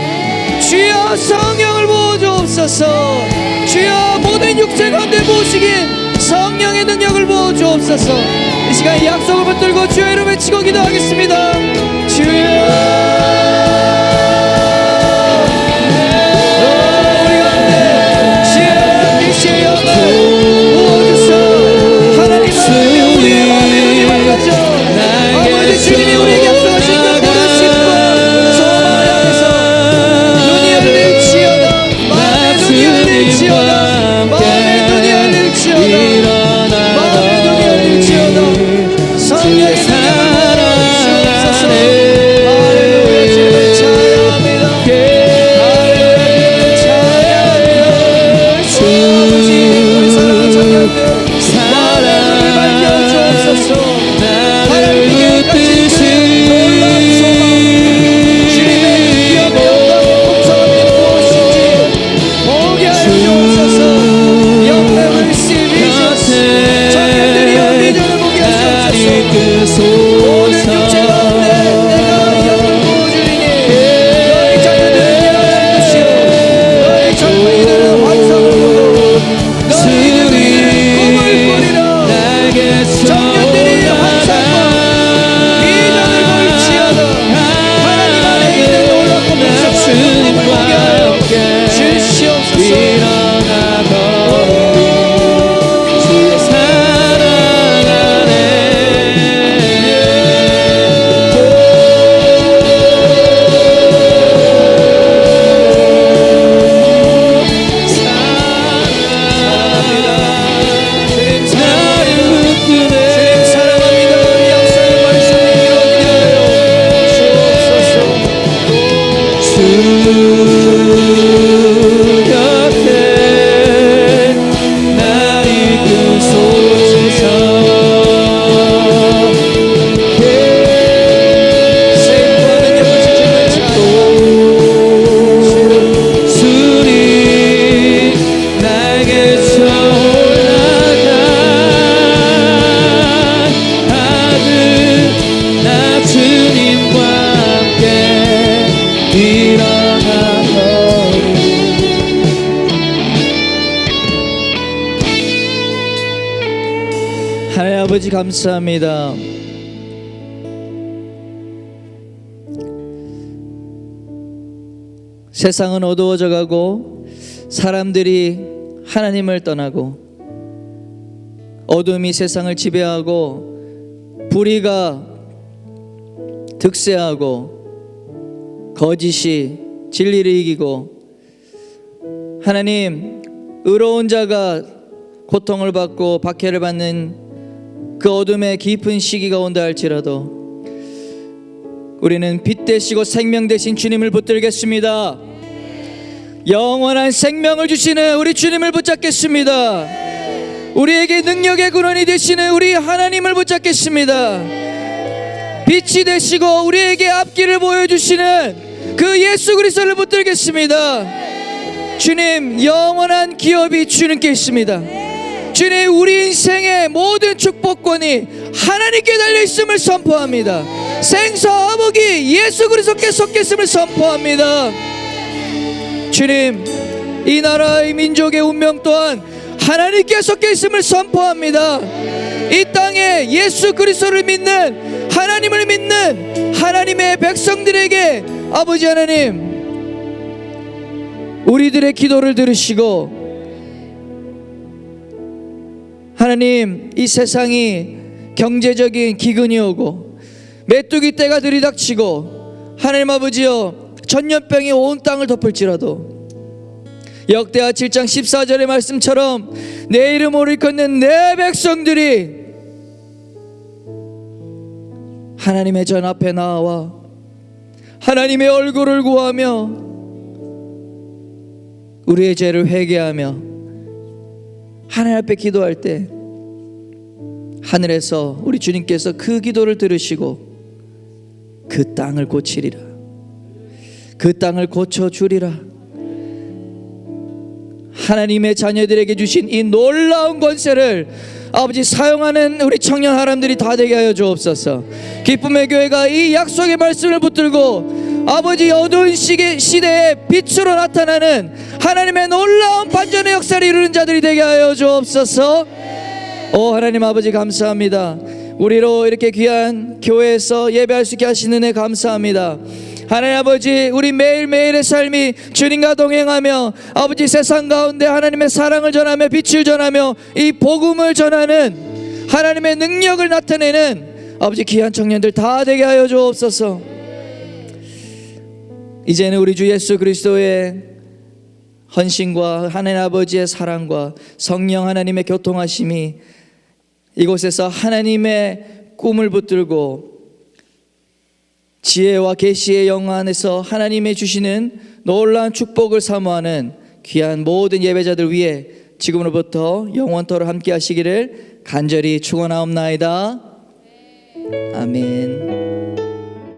주여, 성령을 부어주옵소서. 주여, 모든 육체 가운데 모시긴 성령의 능력을 부어주옵소서. 이 시간 이 약속을 붙들고 주의 이름 외치고 기도하겠습니다. 주여, 주님이 우리에게 약속하신 그 부르심과 소망을 향해서 눈이 열릴지어다. 마음의 눈이 열릴지어다. 마음의 눈이 열릴지어다. 마음의 눈이 열릴지어다. 성령의 능력을 주옵소서. 할렐루야, 주님을 찬양합니다. 할렐루야, 찬양합니다. 아버지, 우리 사랑하는 청년들 마음의 눈을 밝혀주옵소서. 하나님 아버지, 감사합니다. 세상은 어두워져 가고 사람들이 하나님을 떠나고 어둠이 세상을 지배하고 불의가 득세하고 거짓이 진리를 이기고 하나님, 의로운 자가 고통을 받고 박해를 받는 그 어둠의 깊은 시기가 온다 할지라도 우리는 빛 되시고 생명 되신 주님을 붙들겠습니다. 영원한 생명을 주시는 우리 주님을 붙잡겠습니다. 우리에게 능력의 근원이 되시는 우리 하나님을 붙잡겠습니다. 빛이 되시고 우리에게 앞길을 보여주시는 그 예수 그리스도를 붙들겠습니다. 주님, 영원한 기업이 주님께 있습니다. 주님, 우리 인생의 모든 축복권이 하나님께 달려있음을 선포합니다. 생사 암흑이 예수 그리스도께 섞였음을 선포합니다. 주님, 이 나라의 민족의 운명 또한 하나님께 섞여 있음을 선포합니다. 이 땅에 예수 그리스도를 믿는, 하나님을 믿는 하나님의 백성들에게 아버지 하나님, 우리들의 기도를 들으시고 하나님, 이 세상이 경제적인 기근이 오고 메뚜기 떼가 들이닥치고 하나님 아버지여 전염병이 온 땅을 덮을지라도 역대하 7장 14절의 말씀처럼 내 이름을 일컫는 내 백성들이 하나님의 전 앞에 나와 하나님의 얼굴을 구하며 우리의 죄를 회개하며 하나님 앞에 기도할 때 하늘에서 우리 주님께서 그 기도를 들으시고 그 땅을 고치리라. 그 땅을 고쳐주리라. 하나님의 자녀들에게 주신 이 놀라운 권세를 아버지 사용하는 우리 청년 사람들이 다 되게 하여 주옵소서. 기쁨의 교회가 이 약속의 말씀을 붙들고 아버지 어두운 시대에 빛으로 나타나는 하나님의 놀라운 반전의 역사를 이루는 자들이 되게 하여 주옵소서. 오 하나님 아버지 감사합니다. 우리로 이렇게 귀한 교회에서 예배할 수 있게 하시는 은혜 감사합니다. 하나님 아버지, 우리 매일매일의 삶이 주님과 동행하며 아버지 세상 가운데 하나님의 사랑을 전하며 빛을 전하며 이 복음을 전하는 하나님의 능력을 나타내는 아버지 귀한 청년들 다 되게 하여 주옵소서. 이제는 우리 주 예수 그리스도의 헌신과 하나님 아버지의 사랑과 성령 하나님의 교통하심이 이곳에서 하나님의 꿈을 붙들고 지혜와 계시의 영 안에서 하나님의 주시는 놀라운 축복을 사모하는 귀한 모든 예배자들 위해 지금으로부터 영원토록 함께 하시기를 간절히 축원하옵나이다. 아멘.